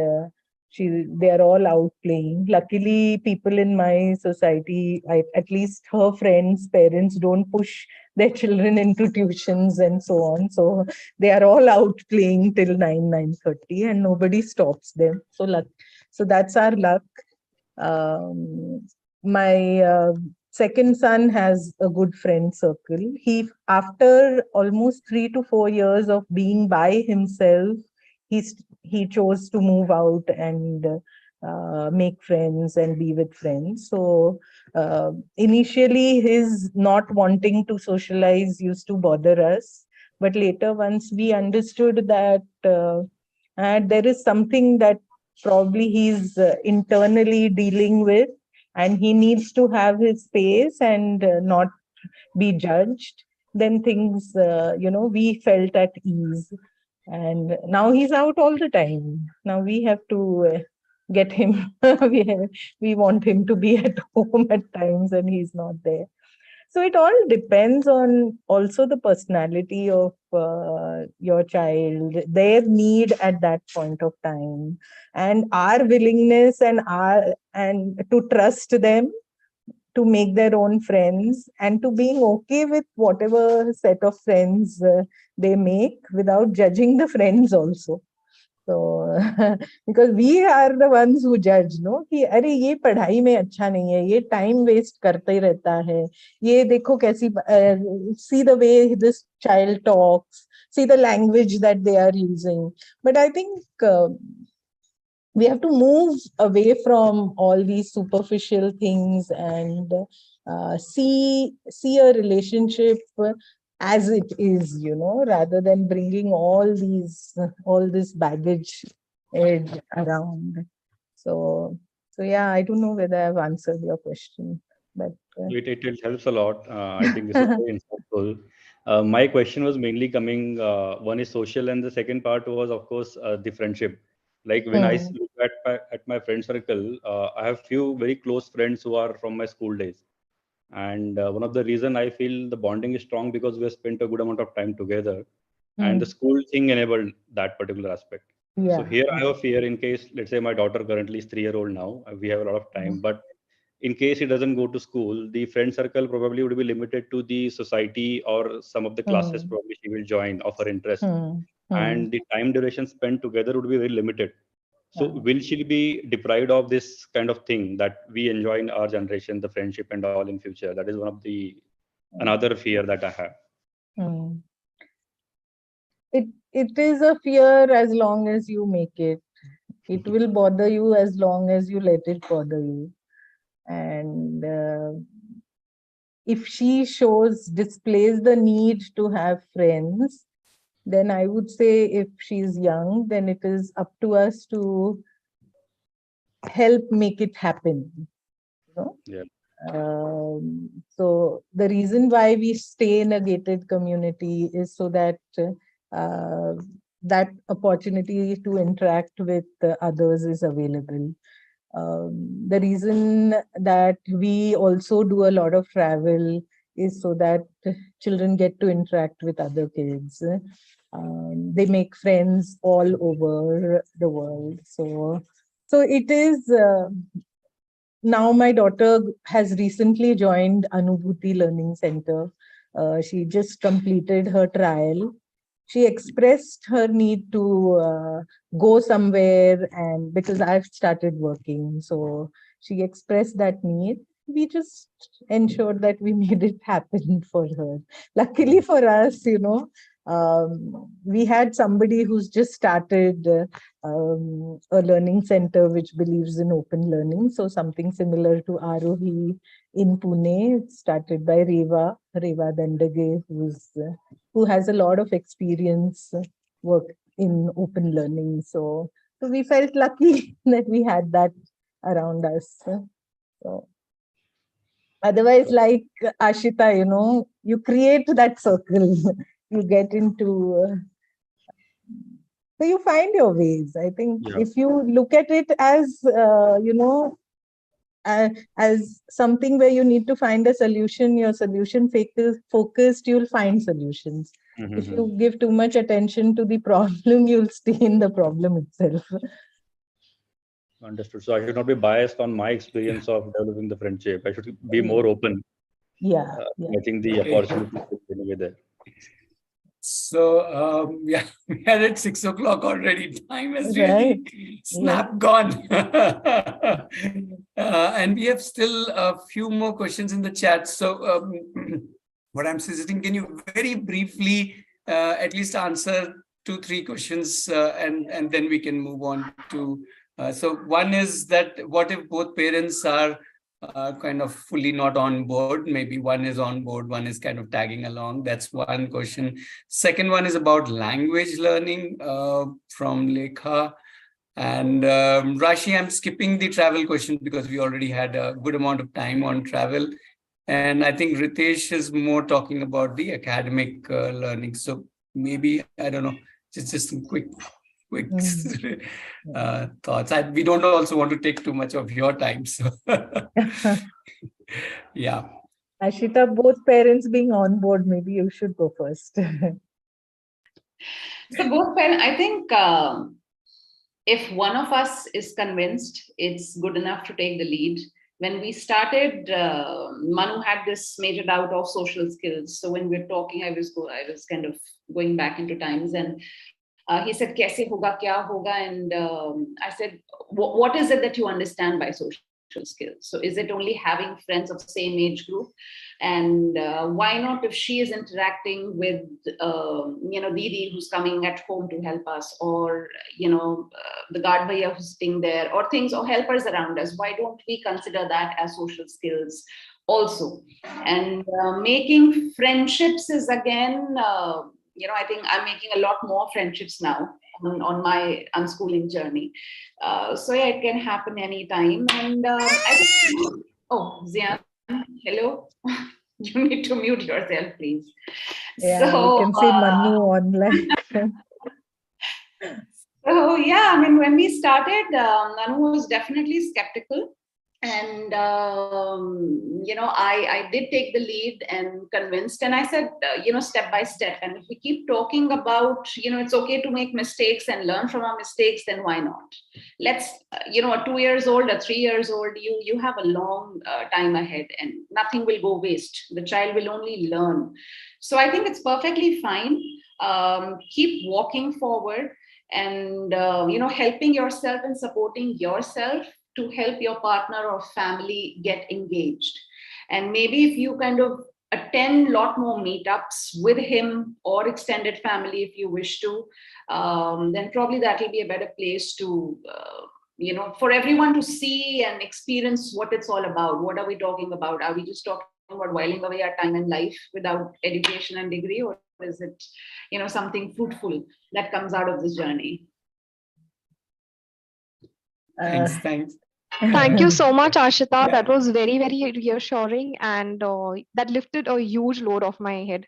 they are all out playing. Luckily, people in my society, at least her friends' parents, don't push their children into tuitions and so on. So they are all out playing till 9:30, and nobody stops them. So that's our luck. My second son has a good friend circle. After almost 3 to 4 years of being by himself, he chose to move out and make friends and be with friends. So initially, his not wanting to socialize used to bother us, but later, once we understood that there is something that probably he's internally dealing with, and he needs to have his space and not be judged, then things, we felt at ease. And now he's out all the time. Now we have to get him, we want him to be at home at times, and he's not there. So it all depends on also the personality of your child, their need at that point of time, and our willingness and to trust them to make their own friends, and to being okay with whatever set of friends they make without judging the friends also. So because we are the ones who judge, no, कि अरे ये पढ़ाई में अच्छा नहीं है, ये time waste करते ही रहता है, ये देखो कैसी see the way this child talks, see the language that they are using. But I think we have to move away from all these superficial things and see a relationship as it is, rather than bringing all this baggage around. So yeah, I don't know whether I've answered your question, but it helps a lot. I think this is very insightful. My question was mainly coming, one is social, and the second part was, of course, the friendship. Like when I look at my friend circle, I have few very close friends who are from my school days. And one of the reason I feel the bonding is strong because we have spent a good amount of time together, and the school thing enabled that particular aspect. yeah. So here I have a fear in case, let's say my daughter currently is 3-year-old now, we have a lot of time, but in case he doesn't go to school, the friend circle probably would be limited to the society or some of the classes probably she will join of her interest. And the time duration spent together would be very limited. So will she be deprived of this kind of thing that we enjoy in our generation, the friendship and all in future? That is one of the another fear that I have. It is a fear as long as you make it. It will bother you as long as you let it bother you. And if she displays the need to have friends, then I would say if she's young, then it is up to us to help make it happen. Yeah. So the reason why we stay in a gated community is so that that opportunity to interact with others is available. The reason that we also do a lot of travel is so that children get to interact with other kids. They make friends all over the world. So it is, now my daughter has recently joined Anubhuti Learning Center. She just completed her trial. She expressed her need to go somewhere, and because I've started working, so she expressed that need. We just ensured that we made it happen for her. Luckily for us, we had somebody who's just started a learning center which believes in open learning. So something similar to Aarohi in Pune. It's started by Reva Dandage, who has a lot of experience work in open learning. So we felt lucky that we had that around us. So otherwise, like Ashitha, you create that circle. You get into, so you find your ways. I think if you look at it as, as something where you need to find a solution, your solution focused, you'll find solutions. If you give too much attention to the problem, you'll stay in the problem itself. Understood. So I should not be biased on my experience of developing the friendship. I should be more open. Yeah. I think the opportunity is anyway there. So we are at 6 o'clock already. Time has really gone. And we have still a few more questions in the chat. So what I'm suggesting, can you very briefly at least answer 2-3 questions, and then we can move on to. So one is that what if both parents are kind of fully not on board? Maybe one is on board, one is kind of tagging along. That's one question. Second one is about language learning from Lekha. And Rashi, I'm skipping the travel question because we already had a good amount of time on travel. And I think Ritesh is more talking about the academic learning. So maybe, I don't know, just some quick thoughts. We don't also want to take too much of your time. So yeah. Ashitha, both parents being on board, maybe you should go first. So both parents, I think if one of us is convinced, it's good enough to take the lead. When we started, Manu had this major doubt of social skills. So when we're talking, I was kind of going back into times, and he said, "Kaise hoga, kya hoga?" And I said, "What is it that you understand by social skills? So is it only having friends of the same age group? And why not if she is interacting with, Didi who's coming at home to help us, or, the guard bhaiya who's sitting there, or things, or helpers around us? Why don't we consider that as social skills also?" And making friendships is again, I think I'm making a lot more friendships now on my unschooling journey. So yeah, it can happen anytime. And I think, Zian, hello. You need to mute yourself, please. Yeah, so, you can see Manu online. So yeah, I mean, when we started, Manu was definitely skeptical. And, I did take the lead and convinced, and I said, step by step. And if we keep talking about, it's okay to make mistakes and learn from our mistakes, then why not? Let's, a 2 years old, a 3 years old, you have a long time ahead, and nothing will go waste. The child will only learn. So I think it's perfectly fine. Keep walking forward and, helping yourself and supporting yourself to help your partner or family get engaged. And maybe if you kind of attend a lot more meetups with him or extended family, if you wish to, then probably that will be a better place to, for everyone to see and experience what it's all about. What are we talking about? Are we just talking about whiling away our time in life without education and degree, or is it, something fruitful that comes out of this journey? Thanks. Thank you so much, Ashitha. That was very, very reassuring, and that lifted a huge load off my head.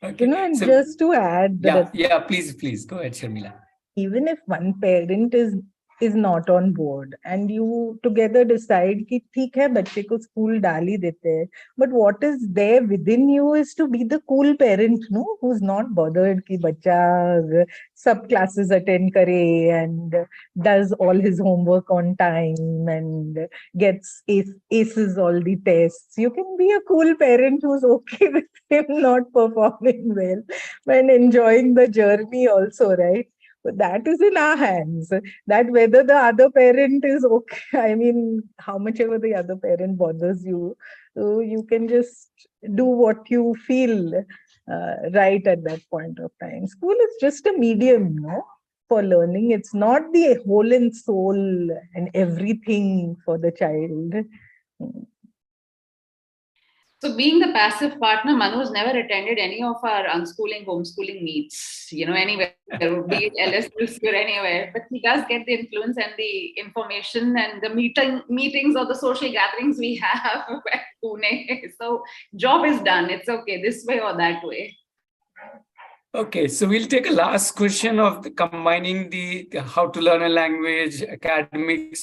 Okay. And So, just to add yeah, please go ahead, Sharmila. Even if one parent is not on board and you together decide कि ठीक है बच्चे को school डाल ही देते हैं, but what is there within you is to be the cool parent, no, who's not bothered कि बच्चा सब classes attend करे and does all his homework on time and gets aces all the tests. You can be a cool parent who's okay with him not performing well and enjoying the journey also, right? But that is in our hands. That whether the other parent is okay, I mean, how much ever the other parent bothers you, you can just do what you feel right at that point of time. School is just a medium, no, for learning. It's not the whole and soul and everything for the child. So being the passive partner, Manu's never attended any of our unschooling, homeschooling meets, anywhere, be it LSS or anywhere. But he does get the influence and the information and the meetings or the social gatherings we have at Pune. So job is done. It's okay, this way or that way. Okay, so we'll take a last question of combining the how to learn a language, academic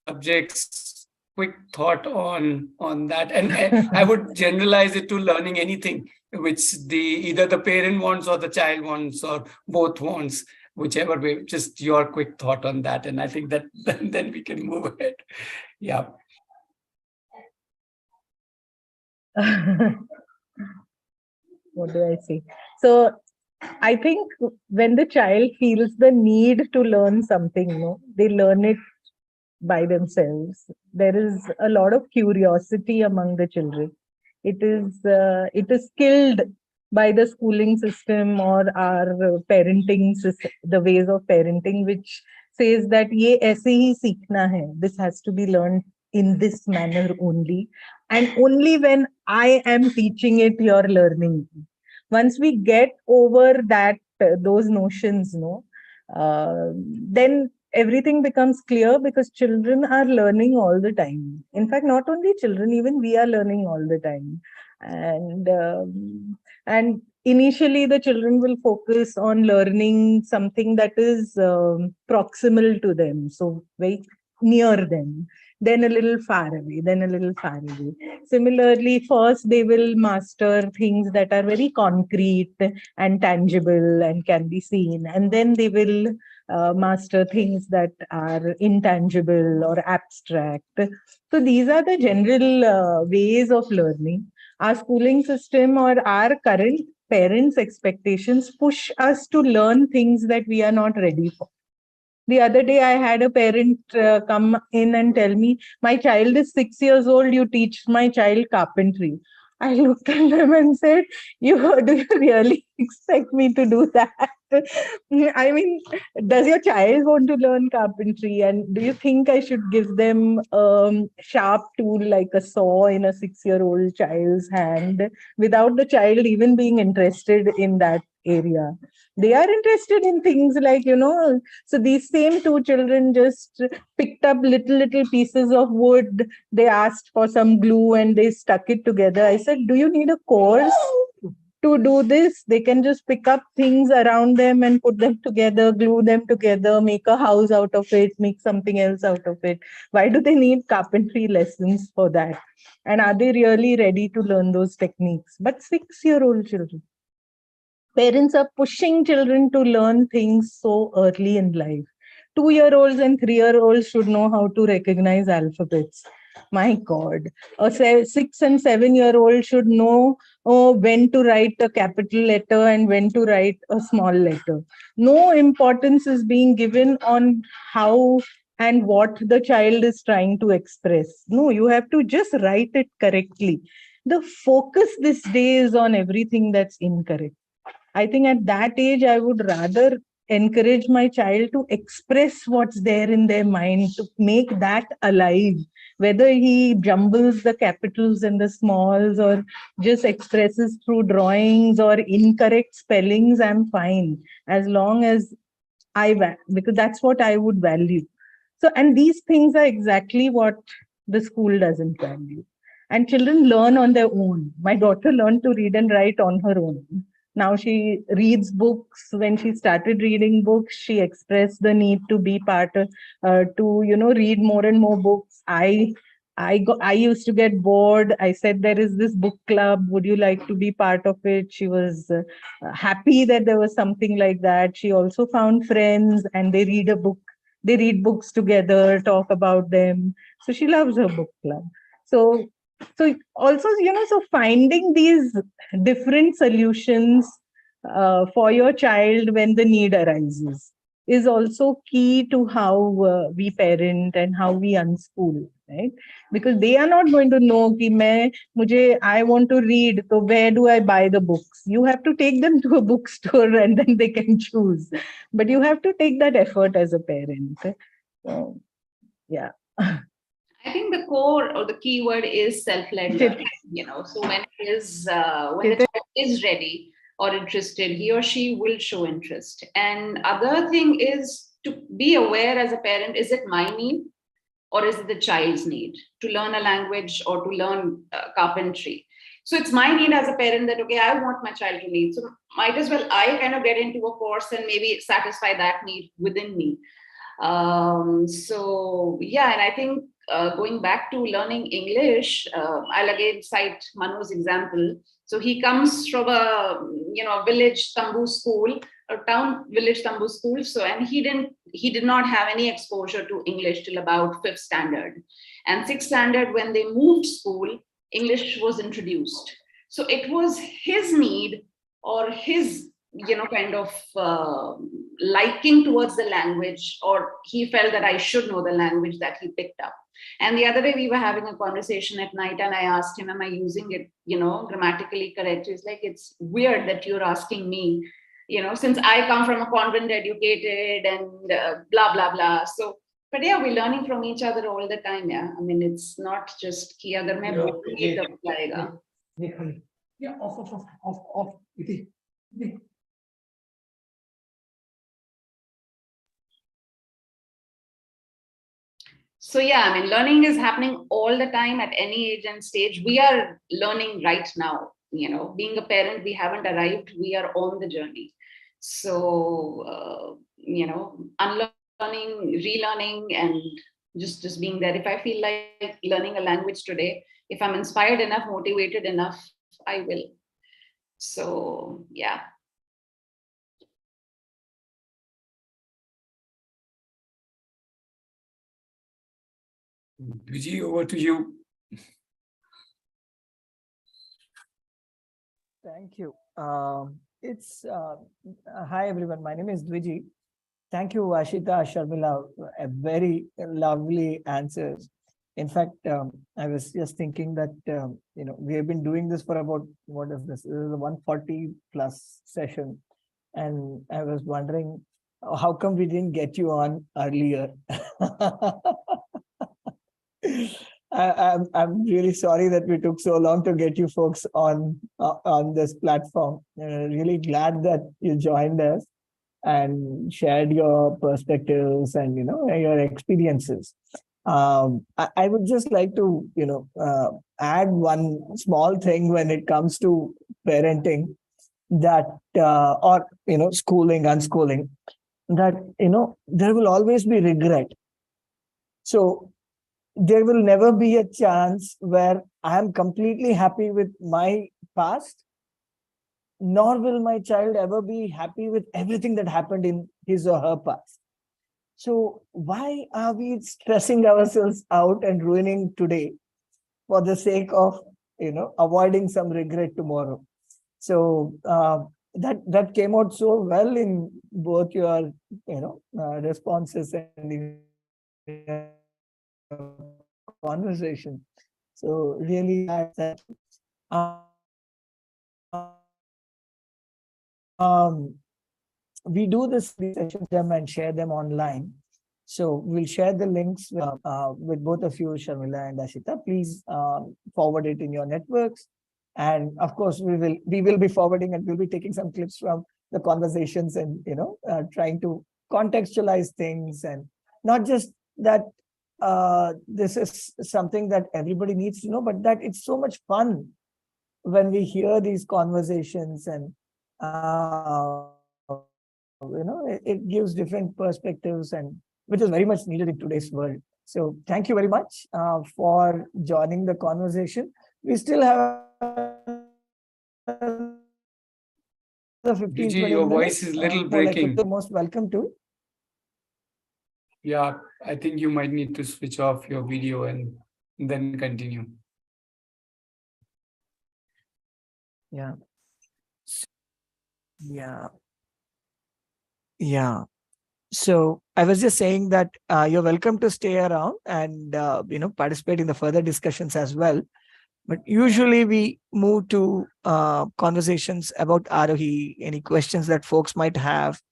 subjects. Quick thought on that, and I would generalize it to learning anything which either the parent wants or the child wants or both wants, whichever way. Just your quick thought on that, and I think that then we can move ahead. Yeah. What do I say? So I think when the child feels the need to learn something, they learn it by themselves. There is a lot of curiosity among the children. It is skilled by the schooling system or our parenting system, the ways of parenting, which says that ye aise hi seekhna hai. This has to be learned in this manner only. And only when I am teaching it, you're learning. Once we get over that, those notions, then everything becomes clear because children are learning all the time. In fact, not only children, even we are learning all the time. And initially the children will focus on learning something that is proximal to them, so very near them, then a little far away, then a little far away. Similarly, first they will master things that are very concrete and tangible and can be seen, and then they will master things that are intangible or abstract. So these are the general ways of learning. Our schooling system or our current parents' expectations push us to learn things that we are not ready for. The other day, I had a parent come in and tell me, my child is 6 years old, you teach my child carpentry. I looked at them and said, do you really expect me to do that? I mean, does your child want to learn carpentry? And do you think I should give them a sharp tool like a saw in a 6-year-old child's hand without the child even being interested in that area? They are interested in things like, so these same two children just picked up little pieces of wood. They asked for some glue and they stuck it together. I said, do you need a course to do this? They can just pick up things around them and put them together, glue them together, make a house out of it, make something else out of it. Why do they need carpentry lessons for that? And are they really ready to learn those techniques? But 6-year-old children. Parents are pushing children to learn things so early in life. 2-year-olds and 3-year-olds should know how to recognize alphabets. My God, a 6 and 7-year-old should know when to write a capital letter and when to write a small letter. No importance is being given on how and what the child is trying to express. No, you have to just write it correctly. The focus this day is on everything that's incorrect. I think at that age, I would rather encourage my child to express what's there in their mind, to make that alive. Whether he jumbles the capitals and the smalls or just expresses through drawings or incorrect spellings, I'm fine. As long as because that's what I would value. So, and these things are exactly what the school doesn't value. And children learn on their own. My daughter learned to read and write on her own. Now she reads books. When she started reading books, she expressed the need to be part of, to, read more and more books. I used to get bored. I said, there is this book club. Would you like to be part of it? She was happy that there was something like that. She also found friends and they read a book. They read books together, talk about them. So she loves her book club. So also, so finding these different solutions for your child when the need arises is also key to how we parent and how we unschool, right? Because they are not going to know कि I want to read, so where do I buy the books? You have to take them to a bookstore and then they can choose. But you have to take that effort as a parent. So, yeah. I think the core or the key word is self-led learning, So when the child is ready or interested, he or she will show interest. And other thing is to be aware as a parent, is it my need or is it the child's need to learn a language or to learn carpentry? So it's my need as a parent that, okay, I want my child to lead. So might as well I kind of get into a course and maybe satisfy that need within me. So yeah, and I think going back to learning English, I'll again cite Manu's example. So he comes from a village Tambu school, a town village Tambu school. So and he did not have any exposure to English till about 5th standard, and 6th standard when they moved school, English was introduced. So it was his need or his kind of liking towards the language, or he felt that I should know the language that he picked up. And the other day we were having a conversation at night and I asked him, am I using it, grammatically correct? He's like, it's weird that you're asking me, since I come from a convent educated and blah, blah, blah. So, but yeah, we're learning from each other all the time. Yeah. I mean, it's not just ki agar main bolungi tab aayega. Yeah, off. So yeah, I mean, learning is happening all the time at any age and stage. We are learning right now. Being a parent, we haven't arrived. We are on the journey. So unlearning, relearning, and just being there. If I feel like learning a language today, if I'm inspired enough, motivated enough, I will. So yeah. Vijay, over to you. Thank you. Hi everyone. My name is Dwiji. Thank you, Ashitha, Sharmila. Very lovely answers. In fact, I was just thinking that we have been doing this for about what is this? This is a 140 plus session, and I was wondering how come we didn't get you on earlier. I'm really sorry that we took so long to get you folks on this platform. Really glad that you joined us and shared your perspectives and your experiences. I would just like to add one small thing when it comes to parenting, that or schooling, unschooling, that there will always be regret. So there will never be a chance where I am completely happy with my past, nor will my child ever be happy with everything that happened in his or her past. So why are we stressing ourselves out and ruining today for the sake of avoiding some regret tomorrow? So that came out so well in both your responses and in your conversation. So really glad that we do these sessions and share them online. So we'll share the links with both of you, Sharmila and Ashitha. Please forward it in your networks. And of course, we will be forwarding and we'll be taking some clips from the conversations and trying to contextualize things, and not just that this is something that everybody needs to know, but that it's so much fun when we hear these conversations and it gives different perspectives, and which is very much needed in today's world. So thank you very much for joining the conversation. We still have the 15, Vijay, 20 your minutes voice is little for like breaking. most welcome to. Yeah, I think you might need to switch off your video and then continue. Yeah. Yeah. Yeah. So I was just saying that you're welcome to stay around and participate in the further discussions as well. But usually we move to conversations about Aarohi, any questions that folks might have,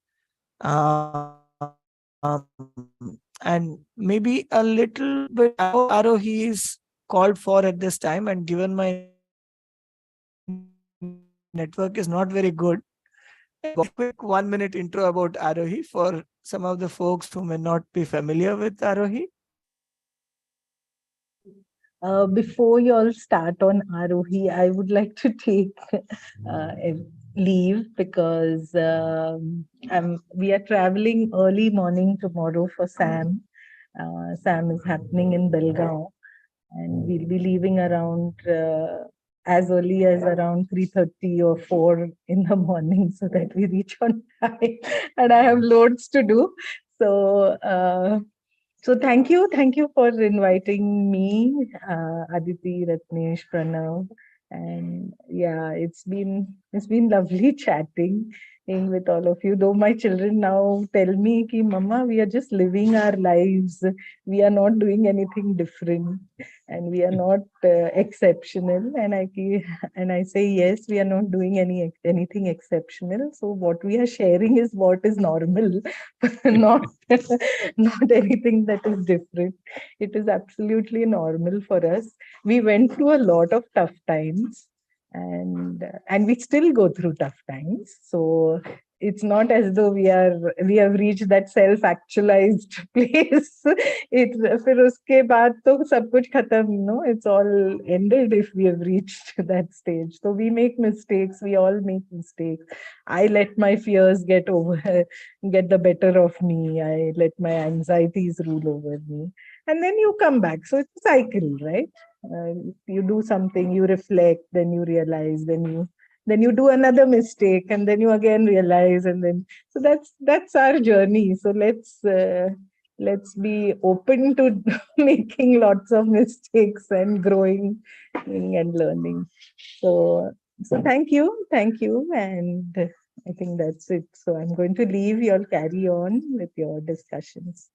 and maybe a little bit how Aarohi is called for at this time. And given my network is not very good, a quick 1-minute intro about Aarohi for some of the folks who may not be familiar with Aarohi. Before you all start on Aarohi, I would like to take a leave because we are traveling early morning tomorrow for SAM. SAM is happening in Belgaum, and we'll be leaving around as early as around 3:30 or 4 in the morning so that we reach on time. And I have loads to do. So thank you for inviting me, Aditi, Ratnesh, Pranav, and yeah, it's been lovely chatting with all of you. Though my children now tell me, "Ki Mama, we are just living our lives. We are not doing anything different, and we are not exceptional." And I say, yes, we are not doing anything exceptional. So what we are sharing is what is normal, not not anything that is different. It is absolutely normal for us. We went through a lot of tough times, and we still go through tough times. So it's not as though we have reached that self-actualized place. It's फिर उसके बाद तो सब कुछ खत्म, it's all ended if we have reached that stage. So we make mistakes. We all make mistakes. I let my fears get the better of me. I let my anxieties rule over me, and then you come back. So it's a cycle, right? You do something, you reflect, then you realize, then you do another mistake, and then you again realize, and then so that's our journey. So let's be open to making lots of mistakes and growing and learning. So thank you, and I think that's it. So I'm going to leave you all, carry on with your discussions.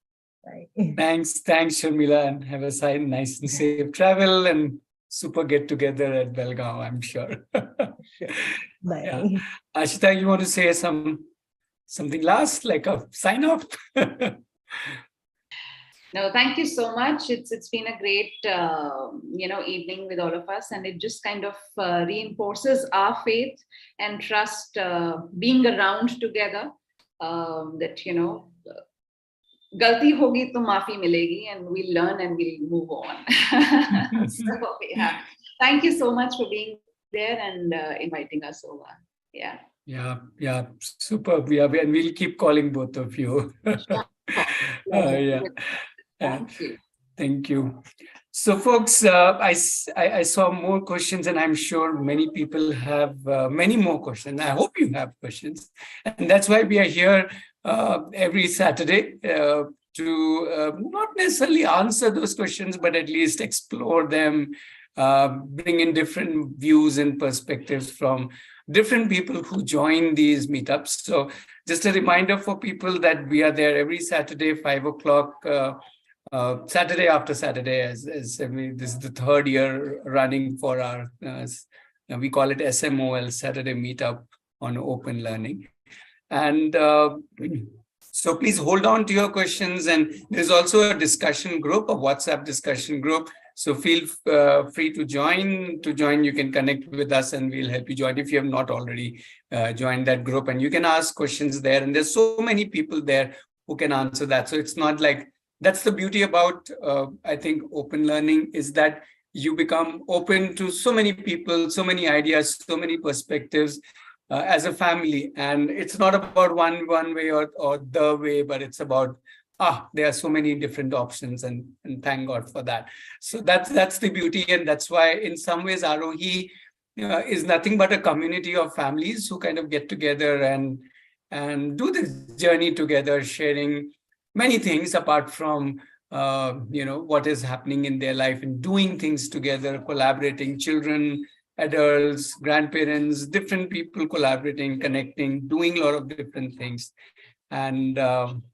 Bye. Thanks, Sharmila, and have a nice and safe travel and super get together at Belgaum, I'm sure. Sure. Bye. Yeah. Ashitha, you want to say something last, like a sign off? No, thank you so much. It's been a great evening with all of us, and it just kind of reinforces our faith and trust being around together. That galti hogi to maafi milegi, and we'll learn and we'll move on. So yeah, thank you so much for being there and inviting us over. Yeah. Yeah, superb. Yeah, and we'll keep calling both of you. Yeah. Thank you. Thank you. So, folks, I saw more questions, and I'm sure many people have many more questions. I hope you have questions, and that's why we are here every Saturday to not necessarily answer those questions, but at least explore them, bring in different views and perspectives from different people who join these meetups. So just a reminder for people that we are there every Saturday, 5 o'clock, Saturday after Saturday, as this is the third year running for our, we call it SMOL, Saturday Meetup on Open Learning. And so please hold on to your questions. And there's also a discussion group, a WhatsApp discussion group. So feel free to join. You can connect with us and we'll help you join if you have not already joined that group. And you can ask questions there. And there's so many people there who can answer that. So it's not like, that's the beauty about, I think, open learning is that you become open to so many people, so many ideas, so many perspectives. as a family. And it's not about one way or the way, but it's about, there are so many different options, and thank God for that. So that's the beauty, and that's why in some ways Aarohi is nothing but a community of families who kind of get together and do this journey together, sharing many things apart from what is happening in their life, and doing things together, collaborating, children, adults, grandparents, different people collaborating, connecting, doing a lot of different things. And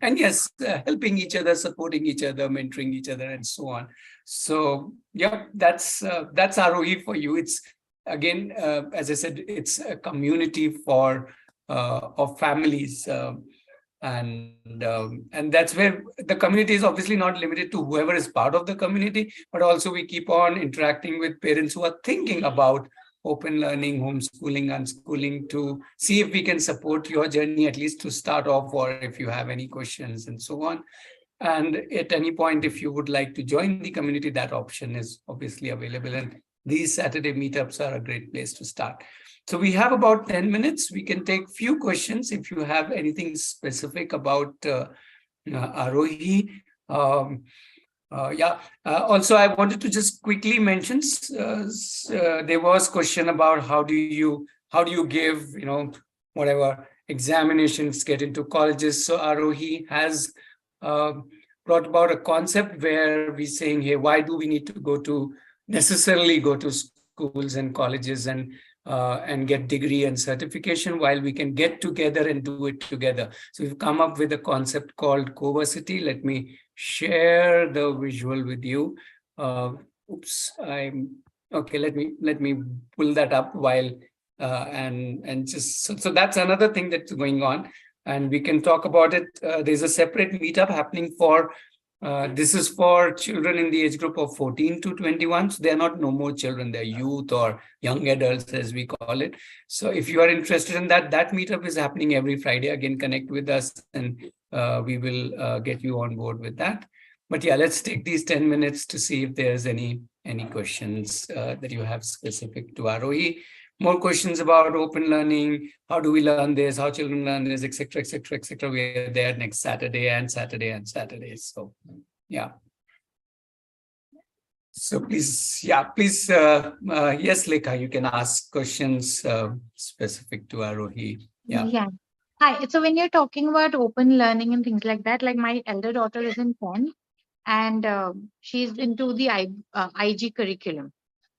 yes, helping each other, supporting each other, mentoring each other, and so on. So yeah, that's Aarohi for you. It's again, as I said, it's a community of families, and that's where the community is obviously not limited to whoever is part of the community, but also we keep on interacting with parents who are thinking about open learning, homeschooling, unschooling, to see if we can support your journey, at least to start off, or if you have any questions and so on. And at any point, if you would like to join the community, that option is obviously available. And these Saturday meetups are a great place to start. So we have about 10 minutes. We can take few questions if you have anything specific about Aarohi. Also, I wanted to just quickly mention, there was question about how do you give, whatever examinations, get into colleges. So Aarohi has brought about a concept where we're saying, hey, why do we need to necessarily go to schools and colleges and get degree and certification, while we can get together and do it together. So we've come up with a concept called Coversity. Let me share the visual with you. Okay. Let me pull that up while and just so that's another thing that's going on, and we can talk about it. There's a separate meetup happening for. This is for children in the age group of 14 to 21. So they're no more children, they're youth or young adults, as we call it. So if you are interested in that meetup is happening every Friday. Again, connect with us and we will get you on board with that. But yeah, let's take these 10 minutes to see if there's any questions that you have specific to Aarohi. More questions about open learning, how do we learn this, how children learn this, etc., etc., etc. We are there next Saturday and Saturday. So, yeah. So please, yes, Lekha, you can ask questions specific to Aarohi. Yeah. Hi. So when you're talking about open learning and things like that, like my elder daughter is in 10, and she's into the IG curriculum.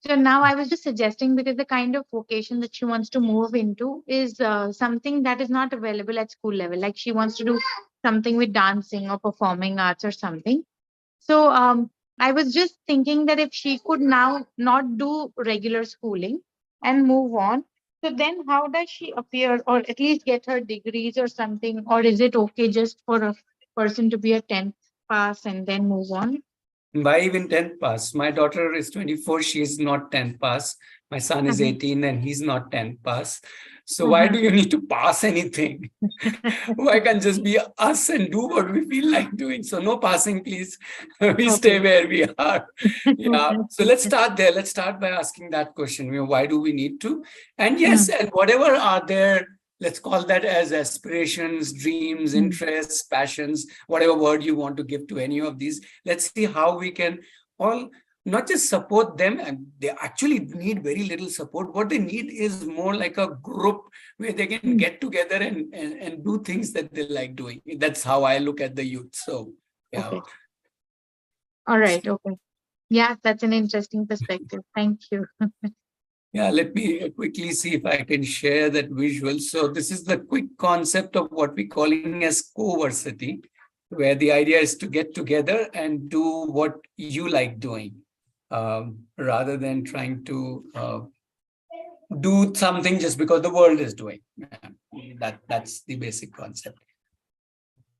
So now I was just suggesting, because the kind of vocation that she wants to move into is something that is not available at school level. Like she wants to do something with dancing or performing arts or something. So I was just thinking that if she could now not do regular schooling and move on, so then how does she appear, or at least get her degrees or something? Or is it okay just for a person to be a 10th pass and then move on? Why even 10th pass? My daughter is 24. She is not 10th pass. My son is 18 and he's not 10th pass. So why do you need to pass anything? Why can't just be us and do what we feel like doing? So no passing, please. We stay where we are. Yeah. So let's start there. Let's start by asking that question. Why do we need to? And yes, and whatever are there, let's call that as aspirations, dreams, interests, passions, whatever word you want to give to any of these. Let's see how we can all not just support them, and they actually need very little support. What they need is more like a group where they can get together and do things that they like doing. That's how I look at the youth. So, yeah. Okay. All right. Okay. Yeah, that's an interesting perspective. Thank you. Yeah, let me quickly see if I can share that visual. So this is the quick concept of what we're calling as Coversity, where the idea is to get together and do what you like doing, rather than trying to do something just because the world is doing. That's the basic concept.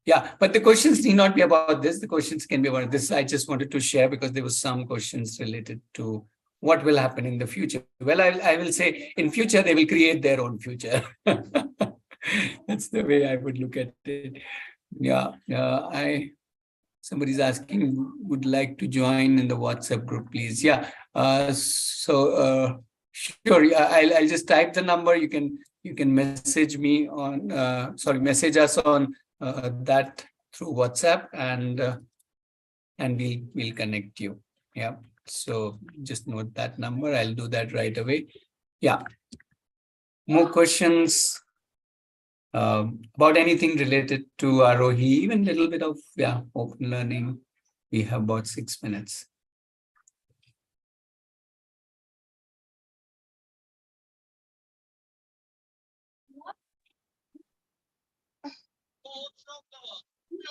Yeah, but the questions need not be about this. The questions can be about this. I just wanted to share because there were some questions related to what will happen in the future. Well, I will say in future, they will create their own future. That's the way I would look at it. Yeah, somebody's asking, would like to join in the WhatsApp group, please. Yeah, Sure. Yeah, I'll just type the number. You can message me on message us on that through WhatsApp, and we'll connect you. Yeah. So just note that number. I'll do that right away. Yeah. More questions about anything related to Aarohi, even a little bit of open learning. We have about 6 minutes.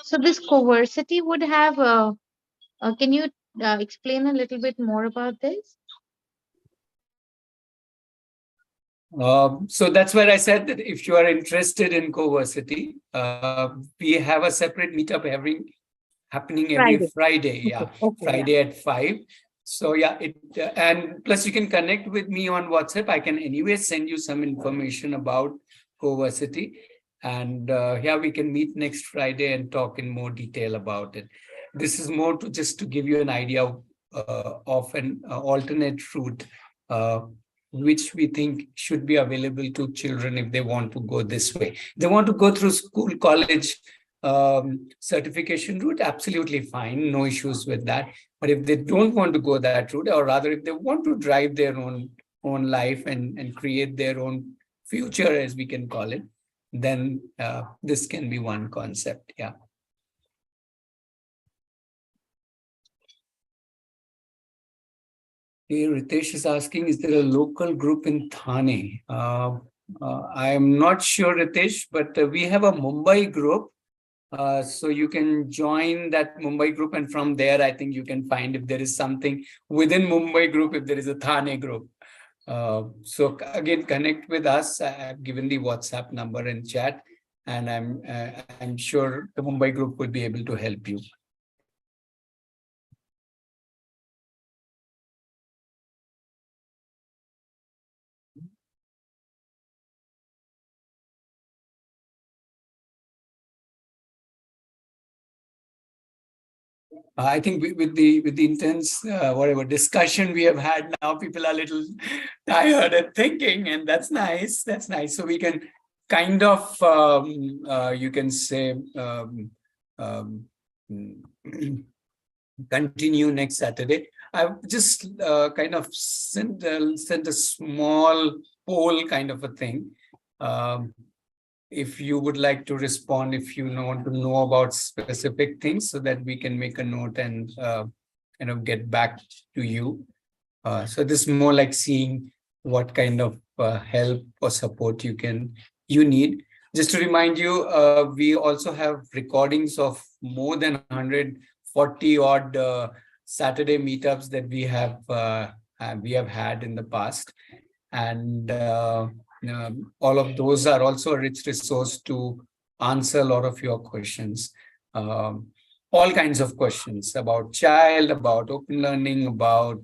So this Coversity would have, can you explain a little bit more about this? So that's where I said that if you are interested in Coversity, we have a separate meetup happening every Friday. Yeah, okay, Friday at 5. So yeah, and plus you can connect with me on WhatsApp. I can anyway send you some information about Coversity, and we can meet next Friday and talk in more detail about it. This is more to just to give you an idea of an alternate route, which we think should be available to children if they want to go this way. They want to go through school, college certification route, absolutely fine, no issues with that. But if they don't want to go that route, or rather if they want to drive their own life and create their own future, as we can call it, then this can be one concept. Yeah. Here, Ritesh is asking, is there a local group in Thane? I am not sure, Ritesh, but we have a Mumbai group. So you can join that Mumbai group, and from there, I think you can find if there is something within Mumbai group, if there is a Thane group. So again, connect with us. I've given the WhatsApp number in chat, and I'm sure the Mumbai group will be able to help you. I think with the intense whatever discussion we have had now, people are a little tired and thinking, and that's nice. That's nice. So we can kind of you can say continue next Saturday. I've just kind of sent a small poll kind of a thing. If you would like to respond, if you want to know about specific things, so that we can make a note and kind of get back to you. So this is more like seeing what kind of help or support you need. Just to remind you, we also have recordings of more than 140 odd Saturday meetups that we have had in the past, and all of those are also a rich resource to answer a lot of your questions. All kinds of questions about child, about open learning, about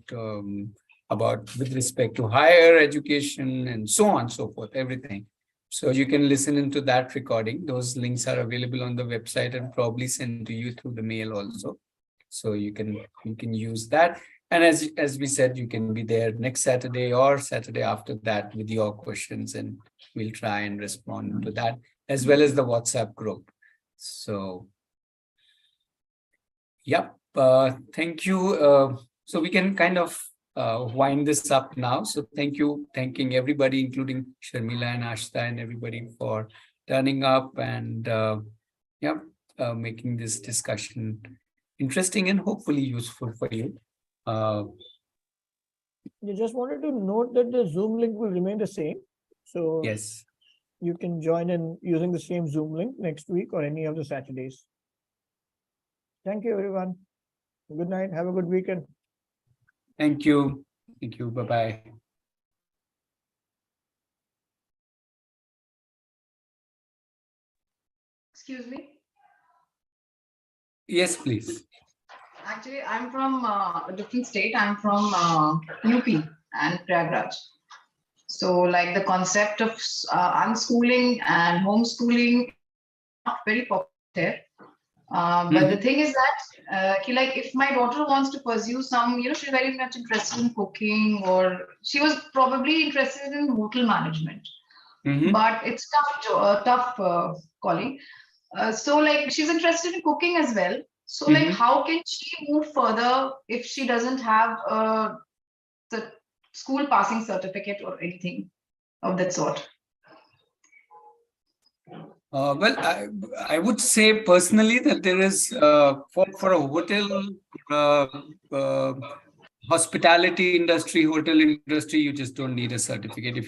with respect to higher education, and so on and so forth, everything. So you can listen into that recording. Those links are available on the website and probably sent to you through the mail also. So you can use that. And as we said, you can be there next Saturday or Saturday after that with your questions, and we'll try and respond to that, as well as the WhatsApp group. So, yep. Thank you. So we can kind of wind this up now. So thanking everybody, including Sharmila and Ashitha and everybody, for turning up and making this discussion interesting and hopefully useful for you. You just wanted to note that the Zoom link will remain the same. So yes, you can join in using the same Zoom link next week or any of the Saturdays. Thank you, everyone. Good night. Have a good weekend. Thank you. Thank you. Bye-bye. Excuse me? Yes, please. Actually, I'm from a different state. I'm from UP and Prayagraj. So like the concept of unschooling and homeschooling, not very popular. But the thing is that, like, if my daughter wants to pursue some, she's very much interested in cooking, or she was probably interested in hotel management. But it's tough calling. So like she's interested in cooking as well. So like how can she move further if she doesn't have the school passing certificate or anything of that sort? Well, I would say personally that there is for a hotel, hospitality industry, hotel industry, you just don't need a certificate.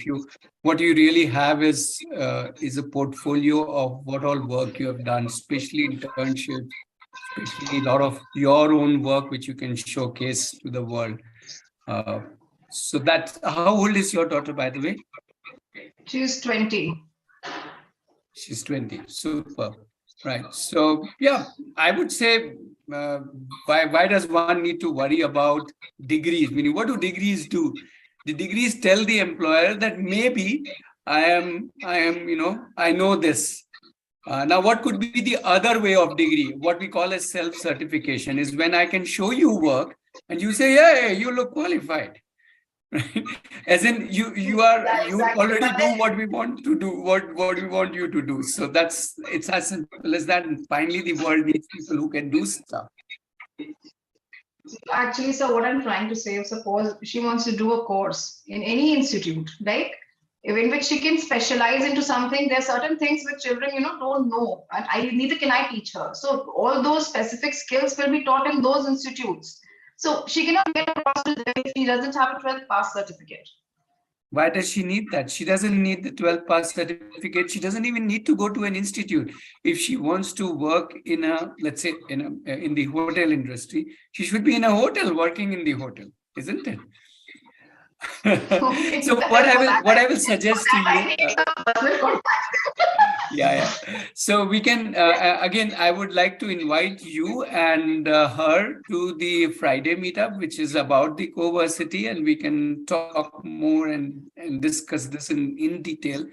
What you really have is a portfolio of what all work you have done, especially internships, especially a lot of your own work which you can showcase to the world. So that's, how old is your daughter, by the way? She's 20. She's 20. Super. Right. So yeah, I would say why does one need to worry about degrees? I mean, what do degrees do? The degrees tell the employer that maybe I know this. Now, what could be the other way of degree? What we call as self-certification is when I can show you work and you say, yeah, you look qualified. Right? As in you already do what we want to do, what we want you to do. So it's as simple as that. And finally, the world needs people who can do stuff. Actually, so what I'm trying to say, suppose she wants to do a course in any institute, like in which she can specialize into something. There are certain things which children, don't know, and neither can I teach her. So all those specific skills will be taught in those institutes. So she cannot get across to them if she doesn't have a 12th pass certificate. Why does she need that? She doesn't need the 12th pass certificate. She doesn't even need to go to an institute. If she wants to work in let's say in the hotel industry, she should be in a hotel working in the hotel, isn't it? Okay, so what I will suggest to you. Yeah. So we can, again, I would like to invite you and her to the Friday meetup, which is about the co-versity, and we can talk more and discuss this in detail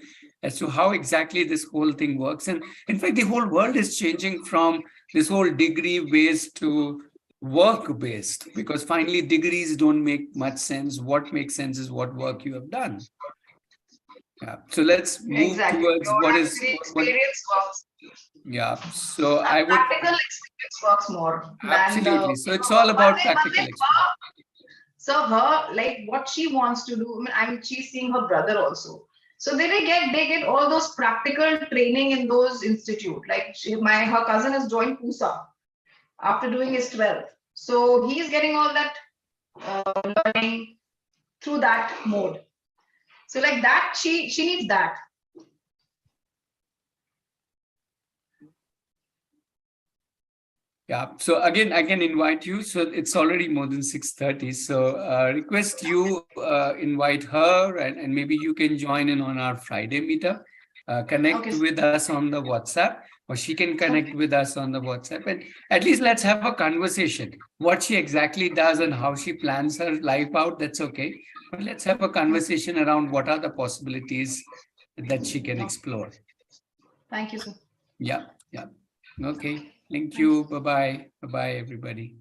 as to how exactly this whole thing works. And in fact, the whole world is changing from this whole degree-based to work-based, because finally degrees don't make much sense. What makes sense is what work you have done. Yeah. So let's move towards what experience works. Yeah. So I would practical experience works more. Absolutely. So it's all about practical experience. So her, like what she wants to do, she's seeing her brother also. So they get all those practical training in those institute. Like her cousin has joined PUSA after doing his 12th. So he's getting all that learning through that mode. So like that, she needs that. Yeah. So again, I can invite you. So it's already more than 6:30. So request you invite her, and maybe you can join in on our Friday meetup. Connect with us on the WhatsApp, or she can connect with us on the WhatsApp, and at least let's have a conversation. What she exactly does and how she plans her life out, that's okay. But let's have a conversation around what are the possibilities that she can explore. Thank you, sir. Yeah. Okay. Thank you. Bye-bye. Bye-bye, everybody.